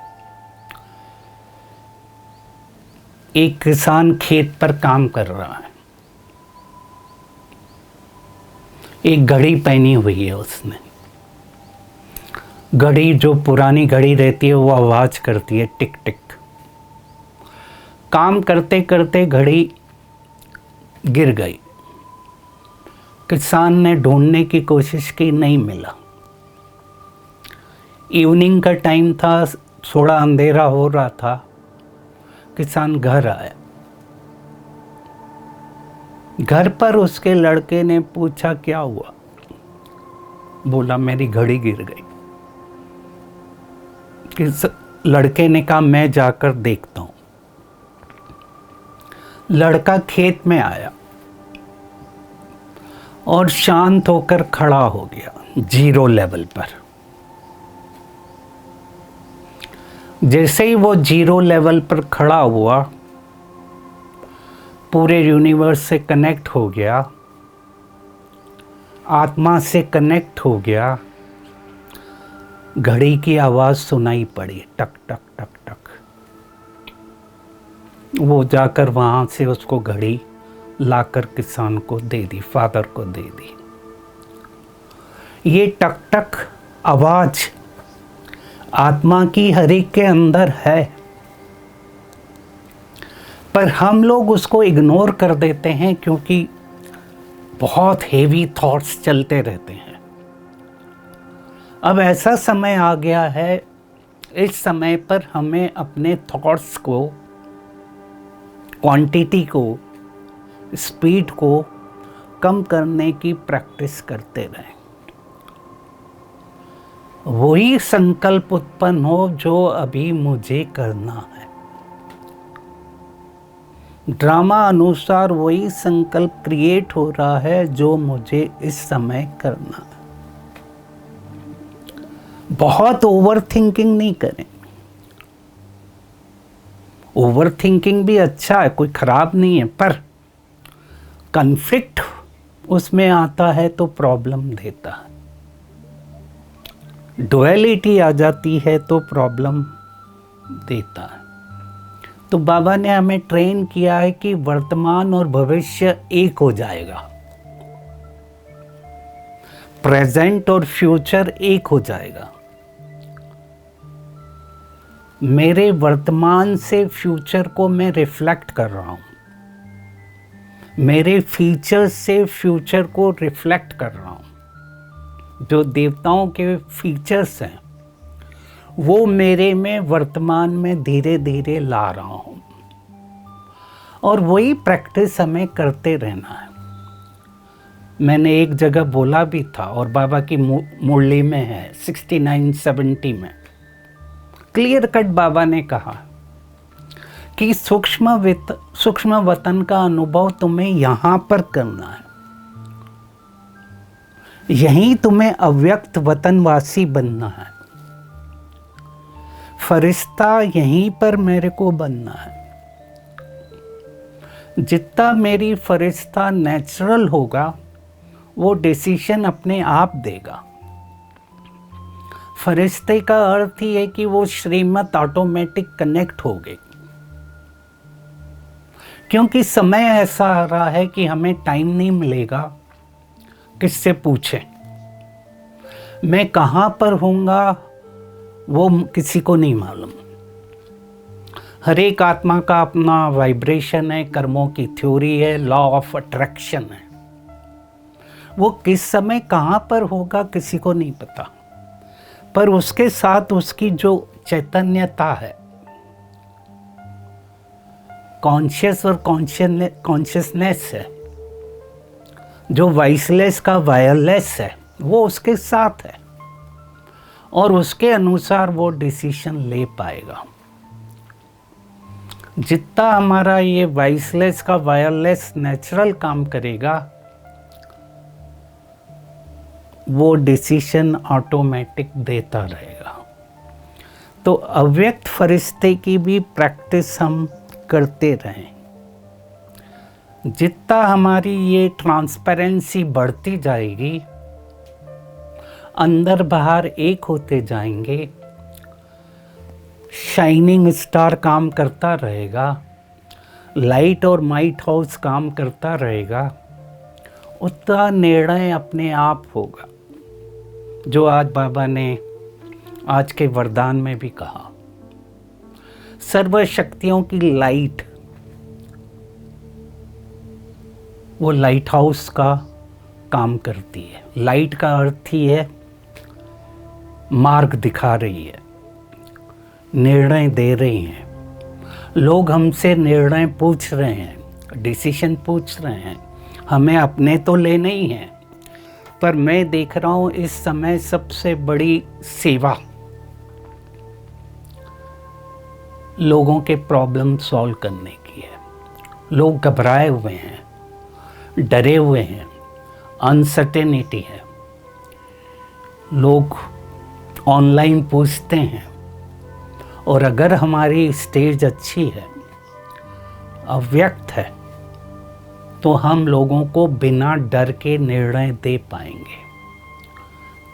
एक किसान खेत पर काम कर रहा है। एक घड़ी पहनी हुई है उसने। घड़ी जो पुरानी घड़ी रहती है वो आवाज करती है टिक टिक। काम करते करते घड़ी गिर गई। किसान ने ढूंढने की कोशिश की, नहीं मिला। इवनिंग का टाइम था, थोड़ा अंधेरा हो रहा था। किसान घर आया। घर पर उसके लड़के ने पूछा क्या हुआ? बोला मेरी घड़ी गिर गई। लड़के ने कहा मैं जाकर देखता हूं। लड़का खेत में आया और शांत होकर खड़ा हो गया, 0 लेवल पर। जैसे ही वो 0 लेवल पर खड़ा हुआ, पूरे यूनिवर्स से कनेक्ट हो गया, आत्मा से कनेक्ट हो गया। घड़ी की आवाज़ सुनाई पड़ी, टक टक टक टक। वो जाकर वहाँ से उसको घड़ी लाकर किसान को दे दी, फादर को दे दी। ये टक टक आवाज़ आत्मा की हर एक के अंदर है, पर हम लोग उसको इग्नोर कर देते हैं क्योंकि बहुत हेवी थॉट्स चलते रहते हैं। अब ऐसा समय आ गया है, इस समय पर हमें अपने थॉट्स को, क्वांटिटी को, स्पीड को कम करने की प्रैक्टिस करते रहें। वही संकल्प उत्पन्न हो जो अभी मुझे करना है। ड्रामा अनुसार वही संकल्प क्रिएट हो रहा है जो मुझे इस समय करना है। बहुत ओवर थिंकिंग नहीं करें। ओवर थिंकिंग भी अच्छा है, कोई खराब नहीं है, पर कॉन्फ्लिक्ट उसमें आता है तो प्रॉब्लम देता है। डुअलिटी आ जाती है तो प्रॉब्लम देता है। तो बाबा ने हमें ट्रेन किया है कि वर्तमान और भविष्य एक हो जाएगा, प्रेजेंट और फ्यूचर एक हो जाएगा। मेरे वर्तमान से फ्यूचर को मैं रिफ्लेक्ट कर रहा हूँ, मेरे फीचर्स से फ्यूचर को रिफ्लेक्ट कर रहा हूँ। जो देवताओं के फीचर्स हैं वो मेरे में वर्तमान में धीरे धीरे ला रहा हूँ, और वही प्रैक्टिस हमें करते रहना है। मैंने एक जगह बोला भी था और बाबा की मुरली में है 69-70 में क्लियर कट बाबा ने कहा कि सूक्ष्म वतन का अनुभव तुम्हें यहाँ पर करना है, यहीं तुम्हें अव्यक्त वतनवासी बनना है। फरिश्ता यहीं पर मेरे को बनना है। जितना मेरी फरिश्ता नेचुरल होगा वो डिसीजन अपने आप देगा। फरिश्ते का अर्थ ही है कि वो श्रीमत ऑटोमेटिक कनेक्ट हो गई, क्योंकि समय ऐसा आ रहा है कि हमें टाइम नहीं मिलेगा किससे पूछें। मैं कहाँ पर हूँगा वो किसी को नहीं मालूम। हर एक आत्मा का अपना वाइब्रेशन है, कर्मों की थ्योरी है, लॉ ऑफ अट्रैक्शन है। वो किस समय कहाँ पर होगा किसी को नहीं पता, पर उसके साथ उसकी जो चैतन्यता है, कॉन्शियस और कॉन्शियसनेस है, जो वॉइसलेस का वायरलेस है, वो उसके साथ है और उसके अनुसार वो डिसीजन ले पाएगा। जितना हमारा ये वॉइसलेस का वायरलेस नेचुरल काम करेगा वो डिसीजन ऑटोमेटिक देता रहेगा। तो अव्यक्त फरिश्ते की भी प्रैक्टिस हम करते रहें। जितना हमारी ये ट्रांसपेरेंसी बढ़ती जाएगी, अंदर बाहर एक होते जाएंगे, शाइनिंग स्टार काम करता रहेगा, लाइट और माइट हाउस काम करता रहेगा, उतना निर्णय अपने आप होगा। जो आज बाबा ने आज के वरदान में भी कहा, सर्व शक्तियों की लाइट, वो लाइट हाउस का काम करती है। लाइट का अर्थ ही है मार्ग दिखा रही है, निर्णय दे रही हैं। लोग हमसे निर्णय पूछ रहे हैं, डिसीजन पूछ रहे हैं, हमें अपने तो लेने ही हैं। पर मैं देख रहा हूँ इस समय सबसे बड़ी सेवा लोगों के प्रॉब्लम सॉल्व करने की है। लोग घबराए हुए हैं, डरे हुए हैं, अनसर्टेनिटी है। लोग ऑनलाइन पूछते हैं, और अगर हमारी स्टेज अच्छी है, अव्यक्त है, तो हम लोगों को बिना डर के निर्णय दे पाएंगे।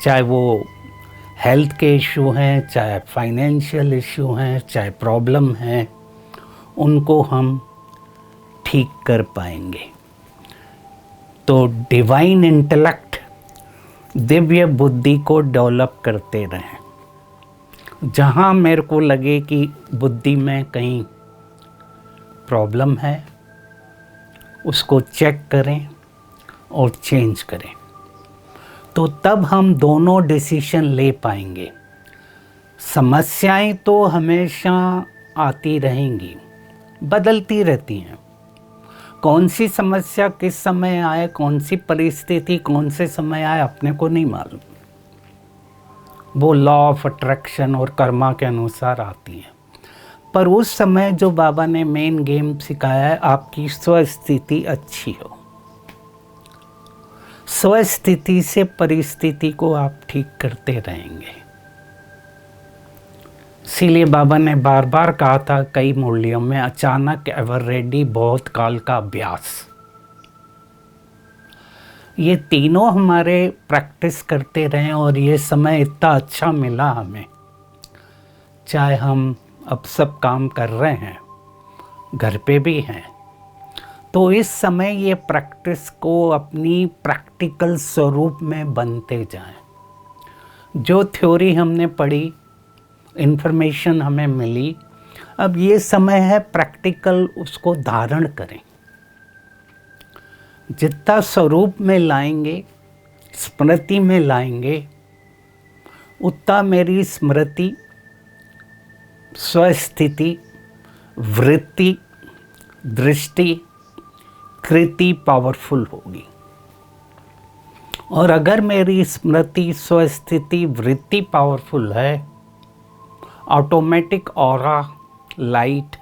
चाहे वो हेल्थ के इशू हैं, चाहे फाइनेंशियल इशू हैं, चाहे प्रॉब्लम है, उनको हम ठीक कर पाएंगे। तो डिवाइन इंटेलेक्ट, दिव्य बुद्धि को डेवलप करते रहें। जहाँ मेरे को लगे कि बुद्धि में कहीं प्रॉब्लम है, उसको चेक करें और चेंज करें, तो तब हम दोनों डिसीजन ले पाएंगे। समस्याएं तो हमेशा आती रहेंगी, बदलती रहती हैं। कौन सी समस्या किस समय आए, कौन सी परिस्थिति कौन से समय आए, अपने को नहीं मालूम। वो लॉ ऑफ अट्रैक्शन और कर्मा के अनुसार आती हैं। पर उस समय जो बाबा ने मेन गेम सिखाया है, आपकी स्वस्थिति अच्छी हो। स्वस्थिति से परिस्थिति को आप ठीक करते रहेंगे। इसीलिए बाबा ने बार बार कहा था कई मूल्यों में, अचानक एवर रेडी बहुत काल का अभ्यास। ये तीनों हमारे प्रैक्टिस करते रहें और ये समय इतना अच्छा मिला हमें, चाहे हम अब सब काम कर रहे हैं, घर पे भी हैं, तो इस समय ये प्रैक्टिस को अपनी प्रैक्टिकल स्वरूप में बनते जाएं। जो थ्योरी हमने पढ़ी, इन्फॉर्मेशन हमें मिली, अब ये समय है प्रैक्टिकल उसको धारण करें। जितना स्वरूप में लाएंगे, स्मृति में लाएंगे, उतना मेरी स्मृति, स्वस्थिति, वृत्ति, दृष्टि, कृति पावरफुल होगी। और अगर मेरी स्मृति, स्वस्थिति, वृत्ति पावरफुल है, ऑटोमेटिक ऑरा, लाइट,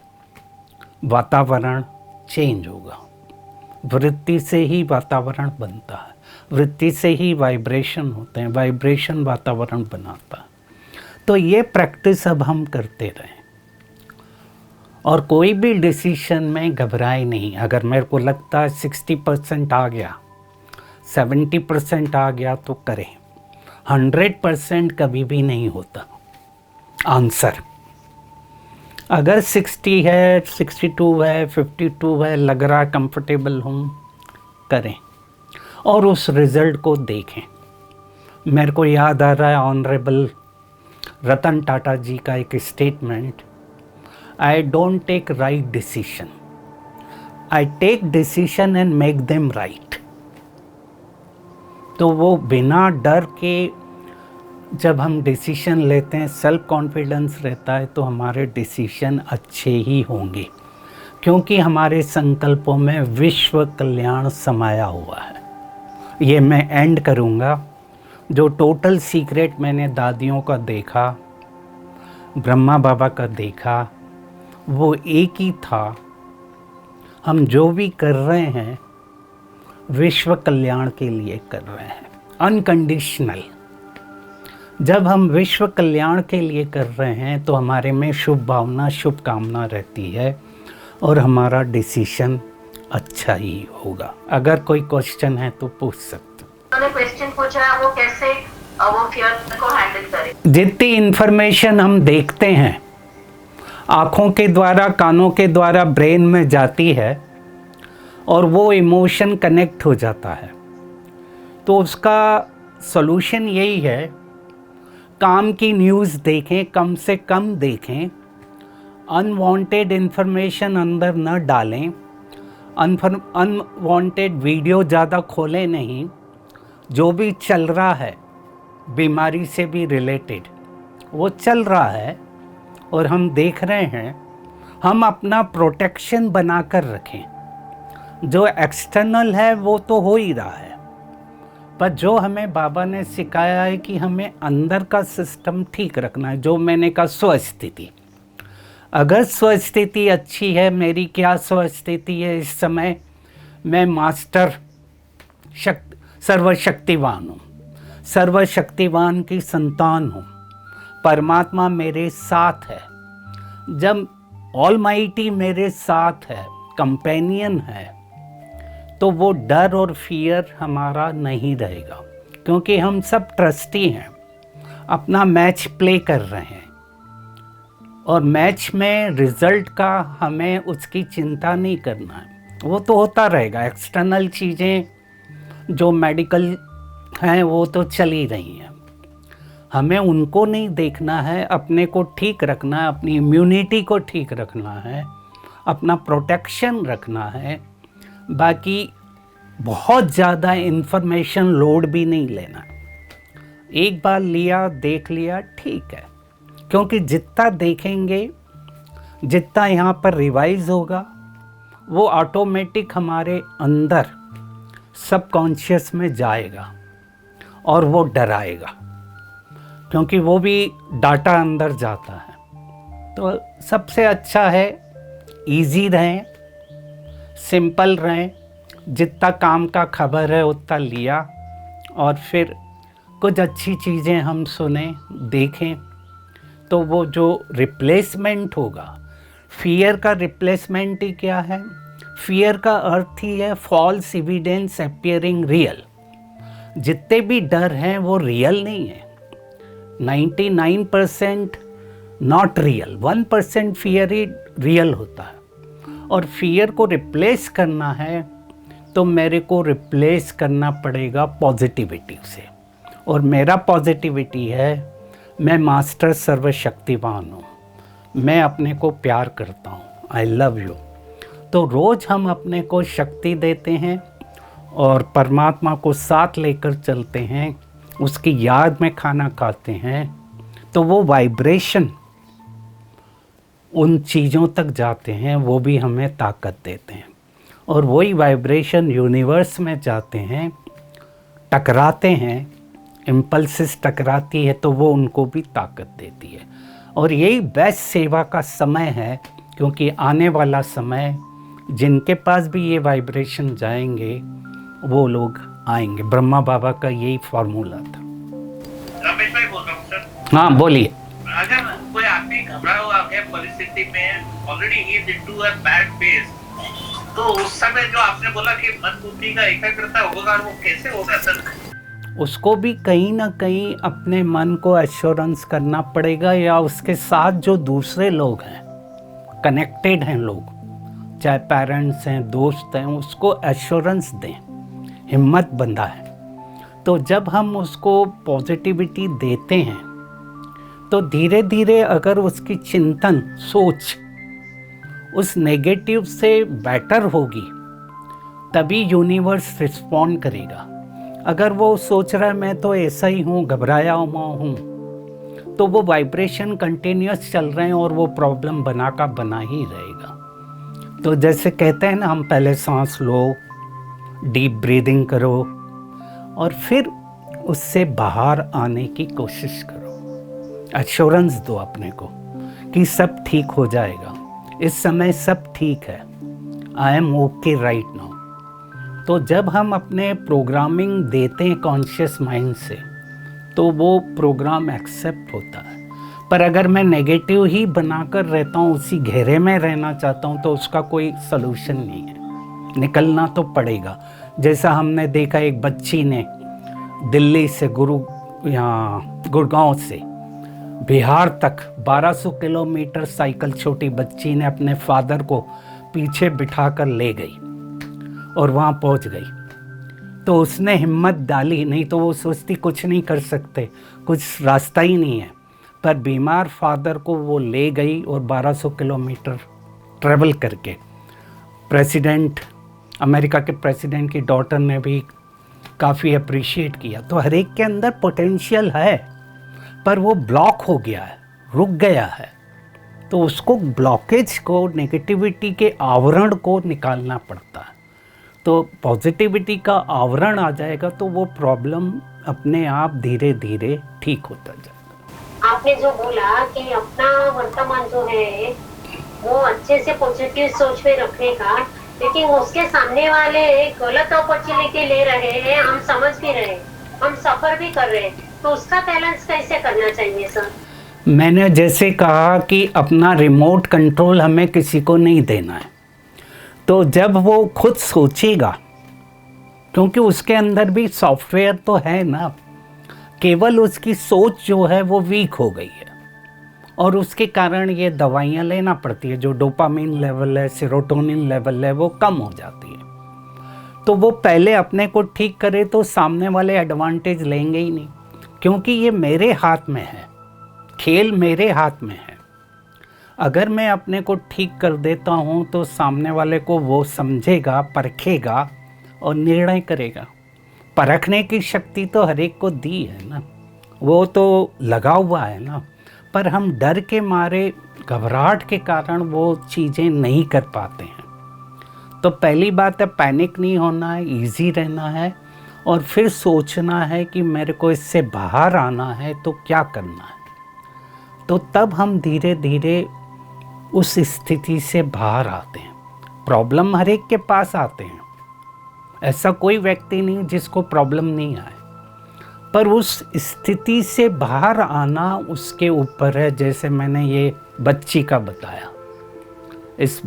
वातावरण चेंज होगा। वृत्ति से ही वातावरण बनता है, वृत्ति से ही वाइब्रेशन होते हैं, वाइब्रेशन वातावरण बनाता है। तो ये प्रैक्टिस अब हम करते रहें और कोई भी डिसीजन में घबराए नहीं। अगर मेरे को लगता है 60% आ गया, 70% आ गया तो करें। 100% कभी भी नहीं होता आंसर। अगर 60 है, 62 है, 52 है, लग रहा कंफर्टेबल हूँ, करें और उस रिज़ल्ट को देखें। मेरे को याद आ रहा है ऑनरेबल रतन टाटा जी का एक statement, I don't take right decision, I take decision and make them right. तो वो बिना डर के जब हम डिसीजन लेते हैं, सेल्फ कॉन्फिडेंस रहता है, तो हमारे डिसीजन अच्छे ही होंगे, क्योंकि हमारे संकल्पों में विश्व कल्याण समाया हुआ है। ये मैं एंड करूँगा। जो टोटल सीक्रेट मैंने दादियों का देखा, ब्रह्मा बाबा का देखा, वो एक ही था, हम जो भी कर रहे हैं विश्व कल्याण के लिए कर रहे हैं, अनकंडीशनल। जब हम विश्व कल्याण के लिए कर रहे हैं तो हमारे में शुभ भावना, शुभकामना रहती है और हमारा डिसीजन अच्छा ही होगा। अगर कोई क्वेश्चन है तो पूछ सकते। उन्होंने क्वेश्चन पूछा है, वो कैसे वो फियर को हैंडल करें। जितनी इन्फॉर्मेशन हम देखते हैं, आँखों के द्वारा, कानों के द्वारा ब्रेन में जाती है और वो इमोशन कनेक्ट हो जाता है, तो उसका सॉल्यूशन यही है, काम की न्यूज़ देखें, कम से कम देखें, अनवांटेड इन्फॉर्मेशन अंदर न डालें, अनवांटेड वीडियो ज़्यादा खोलें नहीं। जो भी चल रहा है बीमारी से भी रिलेटेड, वो चल रहा है और हम देख रहे हैं, हम अपना प्रोटेक्शन बना कर रखें। जो एक्सटर्नल है वो तो हो ही रहा है, पर जो हमें बाबा ने सिखाया है कि हमें अंदर का सिस्टम ठीक रखना है। जो मैंने कहा स्वस्थिति, अगर स्वस्थिति अच्छी है, मेरी क्या स्वस्थिति है इस समय, मैं मास्टर सर्वशक्तिवान हूँ, सर्वशक्तिवान की संतान हूँ, परमात्मा मेरे साथ है। जब ऑलमाइटी मेरे साथ है, कंपेनियन है, तो वो डर और फियर हमारा नहीं रहेगा, क्योंकि हम सब ट्रस्टी हैं, अपना मैच प्ले कर रहे हैं और मैच में रिज़ल्ट का हमें उसकी चिंता नहीं करना है। वो तो होता रहेगा, एक्सटर्नल चीज़ें जो मेडिकल हैं वो तो चल ही रही हैं, हमें उनको नहीं देखना है, अपने को ठीक रखना है, अपनी इम्यूनिटी को ठीक रखना है, अपना प्रोटेक्शन रखना है। बाकी बहुत ज़्यादा इन्फॉर्मेशन लोड भी नहीं लेना, एक बार लिया, देख लिया, ठीक है, क्योंकि जितना देखेंगे, जितना यहाँ पर रिवाइज होगा, वो ऑटोमेटिक हमारे अंदर सबकॉन्शियस में जाएगा और वो डराएगा। क्योंकि वो भी डाटा अंदर जाता है। तो सबसे अच्छा है इजी रहें, सिंपल रहें, जितना काम का खबर है उतना लिया, और फिर कुछ अच्छी चीज़ें हम सुने देखें। तो वो जो रिप्लेसमेंट होगा, फियर का रिप्लेसमेंट ही क्या है? फियर का अर्थ ही है फॉल्स एविडेंस अपीयरिंग रियल। जितने भी डर हैं वो रियल नहीं है। 99% not real, 1% fear he real होता है। और फियर को रिप्लेस करना है तो मेरे को रिप्लेस करना पड़ेगा पॉजिटिविटी से। और मेरा पॉजिटिविटी है, मैं मास्टर सर्वशक्तिवान हूँ, मैं अपने को प्यार करता हूँ, आई लव यू। तो रोज़ हम अपने को शक्ति देते हैं और परमात्मा को साथ लेकर चलते हैं, उसकी याद में खाना खाते हैं, तो वो वाइब्रेशन उन चीज़ों तक जाते हैं, वो भी हमें ताकत देते हैं। और वही वाइब्रेशन यूनिवर्स में जाते हैं, टकराते हैं, इम्पल्सिस टकराती है तो वो उनको भी ताकत देती है। और यही बेस्ट सेवा का समय है, क्योंकि आने वाला समय जिनके पास भी ये वाइब्रेशन जाएंगे वो लोग आएंगे। ब्रह्मा बाबा का यही फॉर्मूला था। रमेश भाई बोल रहा हूँ सर। हाँ बोलिए। अगर कोई आदमी घबरा हुआ है परिस्थिति में, already he is into a bad phase, तो उस समय जो आपने बोला कि मन बुद्धि का एकाग्रता होगा, वो कैसे होगा सर? उसको भी कहीं ना कहीं अपने मन को एश्योरेंस करना पड़ेगा, या उसके साथ जो दूसरे लोग हैं, कनेक्टेड हैं लोग, चाहे पेरेंट्स हैं, दोस्त हैं, उसको एश्योरेंस दें, हिम्मत बंधा है। तो जब हम उसको पॉजिटिविटी देते हैं तो धीरे धीरे अगर उसकी चिंतन सोच उस नेगेटिव से बेटर होगी, तभी यूनिवर्स रिस्पॉन्ड करेगा। अगर वो सोच रहा है मैं तो ऐसा ही हूँ, घबराया हुआ हूँ, तो वो वाइब्रेशन कंटिन्यूस चल रहे हैं और वो प्रॉब्लम बना का बना ही रहेगा। तो जैसे कहते हैं ना, हम पहले सांस लो, डीप ब्रीदिंग करो, और फिर उससे बाहर आने की कोशिश करो। एश्योरेंस दो अपने को कि सब ठीक हो जाएगा, इस समय सब ठीक है, I am okay right now. तो जब हम अपने प्रोग्रामिंग देते हैं कॉन्शियस माइंड से, तो वो प्रोग्राम एक्सेप्ट होता है। पर अगर मैं नेगेटिव ही बनाकर रहता हूँ, उसी घेरे में रहना चाहता हूँ, तो उसका कोई सलूशन नहीं है, निकलना तो पड़ेगा। जैसा हमने देखा, एक बच्ची ने दिल्ली से गुड़गांव से बिहार तक 1200 किलोमीटर साइकिल, छोटी बच्ची ने अपने फादर को पीछे बिठाकर ले गई और वहाँ पहुँच गई। तो उसने हिम्मत डाली, नहीं तो वो सोचती कुछ नहीं कर सकते, कुछ रास्ता ही नहीं है। पर बीमार फादर को वो ले गई और 1200 किलोमीटर ट्रैवल करके, प्रेसिडेंट, अमेरिका के प्रेसिडेंट की डॉटर ने भी काफ़ी अप्रिशिएट किया। तो हर एक के अंदर पोटेंशियल है, पर वो ब्लॉक हो गया है, रुक गया है। तो उसको ब्लॉकेज को, नेगेटिविटी के आवरण को निकालना पड़ता है। तो पॉजिटिविटी का आवरण आ जाएगा तो वो प्रॉब्लम अपने आप धीरे धीरे ठीक होता जाएगा। आपने जो बोला कि अपना वर्तमान जो है वो अच्छे से पॉजिटिव सोच में रखने का, लेकिन उसके सामने वाले गलत अपॉर्चुनिटी ले रहे हैं, हम समझ भी रहे हैं, हम सफर भी कर रहे हैं, तो उसका बैलेंस कैसे करना चाहिए सर? मैंने जैसे कहा कि अपना रिमोट कंट्रोल हमें किसी को नहीं देना है। तो जब वो खुद सोचेगा, क्योंकि उसके अंदर भी सॉफ्टवेयर तो है ना, केवल उसकी सोच जो है वो वीक हो गई है, और उसके कारण ये दवाइयाँ लेना पड़ती है। जो डोपामिन लेवल है, सेरोटोनिन लेवल है, वो कम हो जाती है। तो वो पहले अपने को ठीक करे तो सामने वाले एडवांटेज लेंगे ही नहीं, क्योंकि ये मेरे हाथ में है, खेल मेरे हाथ में है। अगर मैं अपने को ठीक कर देता हूँ तो सामने वाले को वो समझेगा, परखेगा और निर्णय करेगा। परखने की शक्ति तो हर एक को दी है ना, वो तो लगा हुआ है ना, पर हम डर के मारे, घबराहट के कारण वो चीज़ें नहीं कर पाते हैं। तो पहली बात है पैनिक नहीं होना है, इजी रहना है, और फिर सोचना है कि मेरे को इससे बाहर आना है तो क्या करना है। तो तब हम धीरे धीरे उस स्थिति से बाहर आते हैं। प्रॉब्लम हर एक के पास आते हैं, ऐसा कोई व्यक्ति नहीं जिसको प्रॉब्लम नहीं आए, पर उस स्थिति से बाहर आना उसके ऊपर है। जैसे मैंने ये बच्ची का बताया, इस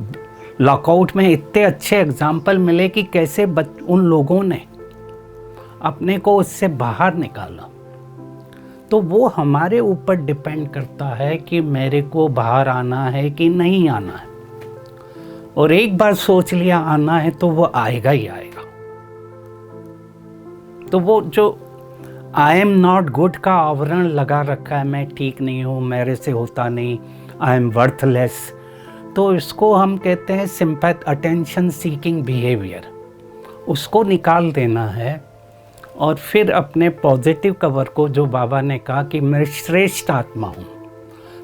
लॉकआउट में इतने अच्छे एग्जाम्पल मिले कि कैसे उन लोगों ने अपने को उससे बाहर निकाला। तो वो हमारे ऊपर डिपेंड करता है कि मेरे को बाहर आना है कि नहीं आना है। और एक बार सोच लिया आना है तो वो आएगा ही आएगा। तो वो जो आई एम नॉट गुड का आवरण लगा रखा है, मैं ठीक नहीं हूँ, मेरे से होता नहीं, आई एम वर्थलेस, तो इसको हम कहते हैं सिंपैथ अटेंशन सीकिंग बिहेवियर। उसको निकाल देना है और फिर अपने पॉजिटिव कवर को, जो बाबा ने कहा कि मैं श्रेष्ठ आत्मा हूँ,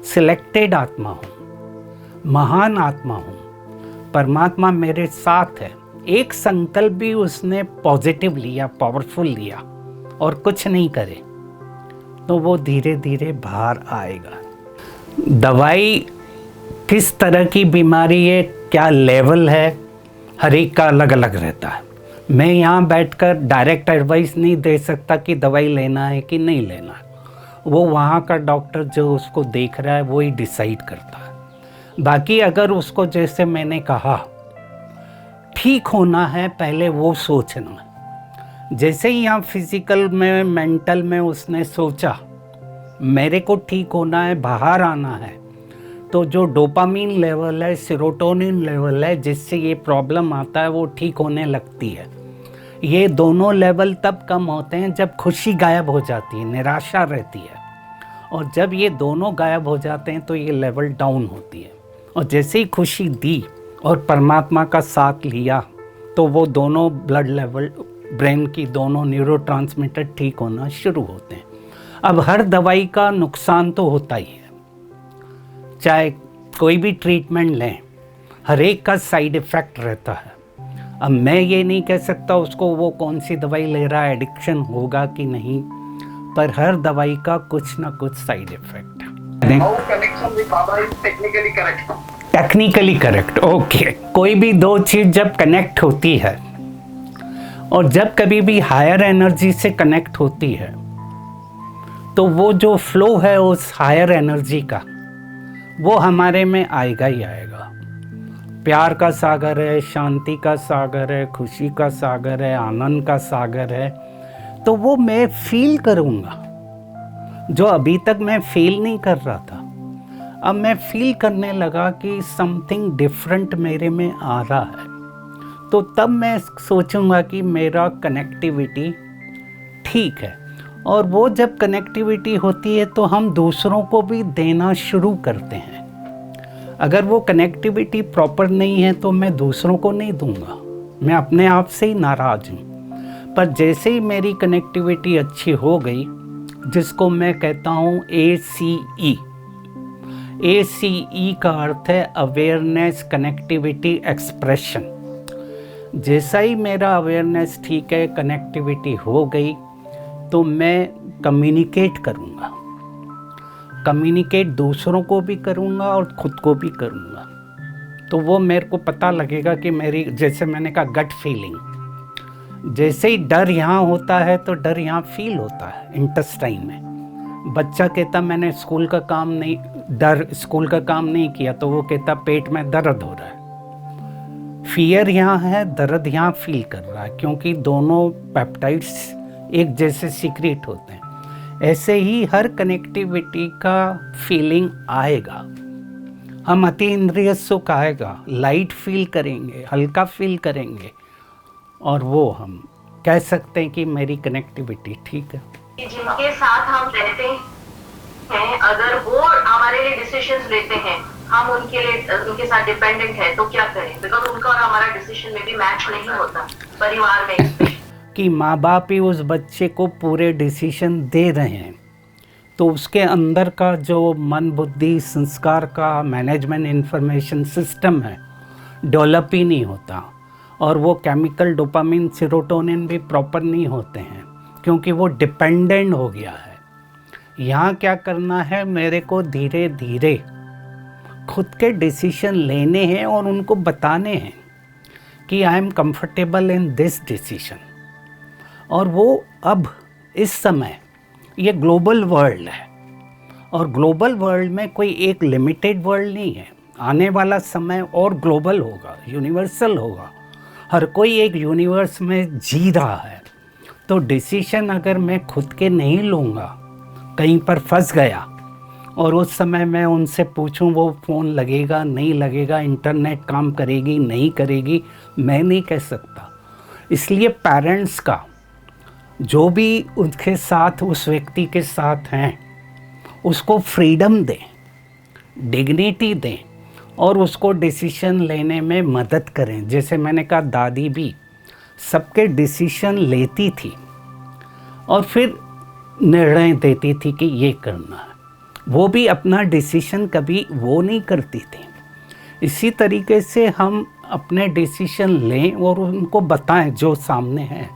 सिलेक्टेड आत्मा हूँ, महान आत्मा हूँ, परमात्मा मेरे साथ है, एक संकल्प भी उसने पॉजिटिव लिया, पावरफुल लिया और कुछ नहीं करे, तो वो धीरे धीरे बाहर आएगा। दवाई किस तरह की बीमारी है, क्या लेवल है, हर एक का अलग अलग रहता है। मैं यहाँ बैठकर डायरेक्ट एडवाइस नहीं दे सकता कि दवाई लेना है कि नहीं लेना है। वो वहाँ का डॉक्टर जो उसको देख रहा है वो ही डिसाइड करता है। बाकी अगर उसको, जैसे मैंने कहा, ठीक होना है, पहले वो सोचना है। जैसे ही यहाँ फिजिकल में, मेंटल में उसने सोचा मेरे को ठीक होना है, बाहर आना है, तो जो डोपामीन लेवल है, सेरोटोनिन लेवल है, जिससे ये प्रॉब्लम आता है, वो ठीक होने लगती है। ये दोनों लेवल तब कम होते हैं जब खुशी गायब हो जाती है, निराशा रहती है, और जब ये दोनों गायब हो जाते हैं तो ये लेवल डाउन होती है। और जैसे ही खुशी दी और परमात्मा का साथ लिया तो वो दोनों ब्लड लेवल, ब्रेन की दोनों न्यूरोट्रांसमीटर ठीक होना शुरू होते हैं। अब हर दवाई का नुकसान तो होता ही है, चाहे कोई भी ट्रीटमेंट लें, हर एक का साइड इफ़ेक्ट रहता है। अब मैं ये नहीं कह सकता उसको वो कौन सी दवाई ले रहा है, एडिक्शन होगा कि नहीं, पर हर दवाई का कुछ ना कुछ साइड इफ़ेक्ट है। Technically correct, okay. कोई भी दो चीज़ जब कनेक्ट होती है और जब कभी भी हायर एनर्जी से कनेक्ट होती है तो वो जो फ्लो है उस हायर एनर्जी का, वो हमारे में आएगा ही आएगा। प्यार का सागर है, शांति का सागर है, खुशी का सागर है, आनंद का सागर है, तो वो मैं फील करूँगा। जो अभी तक मैं फील नहीं कर रहा था, अब मैं फील करने लगा कि समथिंग डिफरेंट मेरे में आ रहा है, तो तब मैं सोचूंगा कि मेरा कनेक्टिविटी ठीक है। और वो जब कनेक्टिविटी होती है तो हम दूसरों को भी देना शुरू करते हैं। अगर वो कनेक्टिविटी प्रॉपर नहीं है तो मैं दूसरों को नहीं दूंगा, मैं अपने आप से ही नाराज़ हूँ। पर जैसे ही मेरी कनेक्टिविटी अच्छी हो गई, जिसको मैं कहता हूँ ACE, ACE का अर्थ है अवेयरनेस, कनेक्टिविटी, एक्सप्रेशन। जैसा ही मेरा अवेयरनेस ठीक है, कनेक्टिविटी हो गई, तो मैं कम्युनिकेट करूँगा, कम्युनिकेट दूसरों को भी करूँगा और ख़ुद को भी करूँगा। तो वो मेरे को पता लगेगा कि मेरी, जैसे मैंने कहा, गट फीलिंग, जैसे ही डर यहाँ होता है तो डर यहाँ फील होता है इंटेस्टाइन में। बच्चा कहता मैंने स्कूल का काम नहीं, स्कूल का काम नहीं किया, तो वो कहता पेट में दर्द हो रहा है। फियर यहाँ है, दर्द यहाँ फील कर रहा है, क्योंकि दोनों पेप्टाइड्स एक जैसे सीक्रेट होते हैं। ऐसे ही हर कनेक्टिविटी का फीलिंग आएगा, हम अति इंद्रिय सुख आएगा, लाइट फील करेंगे, हल्का फील करेंगे, और वो हम कह सकते हैं कि मेरी कनेक्टिविटी ठीक है। जिनके साथ हम रहते हैं, अगर वो हमारे लिए डिसीजंस लेते हैं, हम उनके साथ डिपेंडेंट है, तो क्या करें? बिकॉज उनका और हमारा डिसीजन में भी मैच नहीं होता परिवार में। कि माँ बाप ही उस बच्चे को पूरे डिसीजन दे रहे हैं, तो उसके अंदर का जो मन, बुद्धि, संस्कार का मैनेजमेंट इंफॉर्मेशन सिस्टम है, डेवलप ही नहीं होता। और वो केमिकल डोपामिन सेरोटोनिन भी प्रॉपर नहीं होते हैं क्योंकि वो डिपेंडेंट हो गया है। यहाँ क्या करना है, मेरे को धीरे धीरे खुद के डिसीजन लेने हैं और उनको बताने हैं कि I am comfortable in this decision. और वो अब इस समय ये ग्लोबल वर्ल्ड है और ग्लोबल वर्ल्ड में कोई एक लिमिटेड वर्ल्ड नहीं है। आने वाला समय और ग्लोबल होगा, यूनिवर्सल होगा। हर कोई एक यूनिवर्स में जी रहा है। तो डिसीजन अगर मैं खुद के नहीं लूँगा, कहीं पर फंस गया और उस समय मैं उनसे पूछूं वो फ़ोन लगेगा नहीं लगेगा, इंटरनेट काम करेगी नहीं करेगी, मैं नहीं कह सकता। इसलिए पेरेंट्स का जो भी उसके साथ, उस व्यक्ति के साथ हैं, उसको फ्रीडम दें, डिग्निटी दें और उसको डिसीजन लेने में मदद करें। जैसे मैंने कहा, दादी भी सबके डिसीजन लेती थी और फिर निर्णय देती थी कि ये करना है। वो भी अपना डिसीजन कभी वो नहीं करती थी। इसी तरीके से हम अपने डिसीजन लें और उनको बताएं जो सामने है।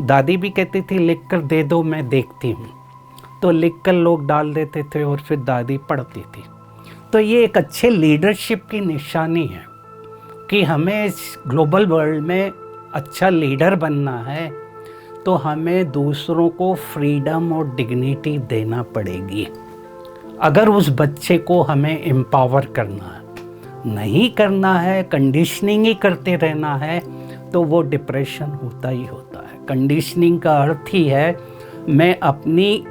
दादी भी कहती थी लिख कर दे दो मैं देखती हूँ, तो लिख कर लोग डाल देते थे और फिर दादी पढ़ती थी। तो ये एक अच्छे लीडरशिप की निशानी है कि हमें इस ग्लोबल वर्ल्ड में अच्छा लीडर बनना है तो हमें दूसरों को फ्रीडम और डिग्निटी देना पड़ेगी। अगर उस बच्चे को हमें एम्पावर करना है, नहीं करना है, कंडीशनिंग ही करते रहना है, तो वो डिप्रेशन होता ही होता है। कंडीशनिंग का अर्थ ही है मैं अपनी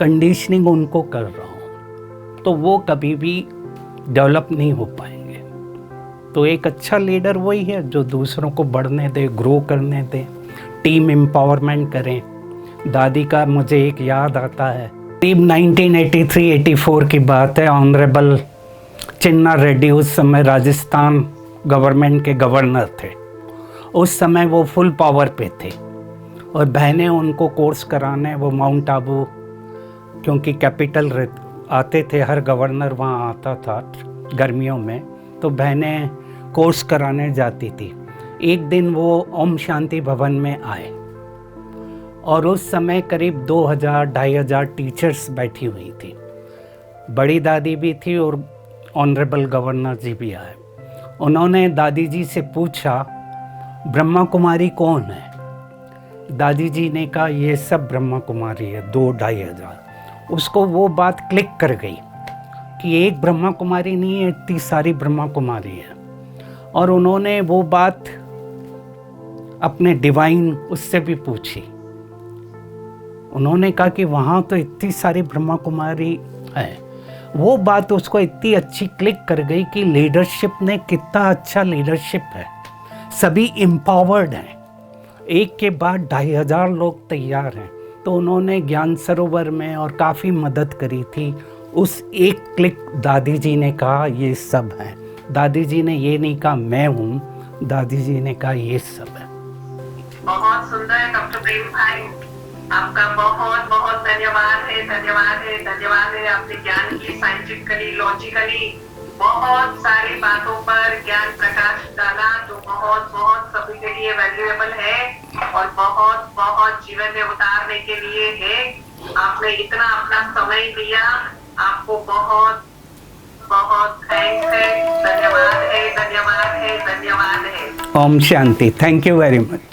कंडीशनिंग उनको कर रहा हूँ, तो वो कभी भी डेवलप नहीं हो पाएंगे। तो एक अच्छा लीडर वही है जो दूसरों को बढ़ने दे, ग्रो करने दे, टीम एम्पावरमेंट करें। दादी का मुझे एक याद आता है, करीब 1983-84 की बात है। ऑनरेबल चिन्ना रेड्डी उस समय राजस्थान गवर्नमेंट के गवर्नर थे। उस समय वो फुल पावर पे थे और बहनें उनको कोर्स कराने वो माउंट आबू, क्योंकि कैपिटल आते थे, हर गवर्नर वहाँ आता था गर्मियों में, तो बहनें कोर्स कराने जाती थी। एक दिन वो ओम शांति भवन में आए और उस समय करीब 2000-2500 टीचर्स बैठी हुई थी। बड़ी दादी भी थी और ऑनरेबल गवर्नर जी भी आए। उन्होंने दादी जी से पूछा ब्रह्मा कुमारी कौन है? दादी जी ने कहा ये सब ब्रह्मा कुमारी है, 2-2500। उसको वो बात क्लिक कर गई कि एक ब्रह्मा कुमारी नहीं है, इतनी सारी ब्रह्मा कुमारी है। और उन्होंने वो बात अपने डिवाइन उससे भी पूछी। उन्होंने कहा कि वहाँ तो इतनी सारी ब्रह्मा कुमारी है। वो बात उसको इतनी अच्छी क्लिक कर गई कि लीडरशिप ने कितना अच्छा लीडरशिप है, सभी एम्पावर्ड हैं, एक के बाद 2500 लोग तैयार हैं। तो उन्होंने ज्ञान सरोवर में और काफ़ी मदद करी थी। उस एक क्लिक दादी जी ने कहा ये सब है। दादी जी ने ये नहीं कहा मैं हूँ, दादी जी ने कहा ये सब है। बहुत सुंदर डॉक्टर प्रेम भाई, आपका बहुत बहुत धन्यवाद है, धन्यवाद है, धन्यवाद है। आपने ज्ञान की साइंटिफिकली, लॉजिकली बहुत सारी बातों पर ज्ञान प्रकाश डाला जो बहुत बहुत सभी के लिए वैल्यूएबल है और बहुत बहुत जीवन में उतारने के लिए है। आपने इतना अपना समय दिया, आपको बहुत बहुत थैंक्स है, धन्यवाद है, धन्यवाद है, धन्यवाद है। ओम शांति। Thank you very much.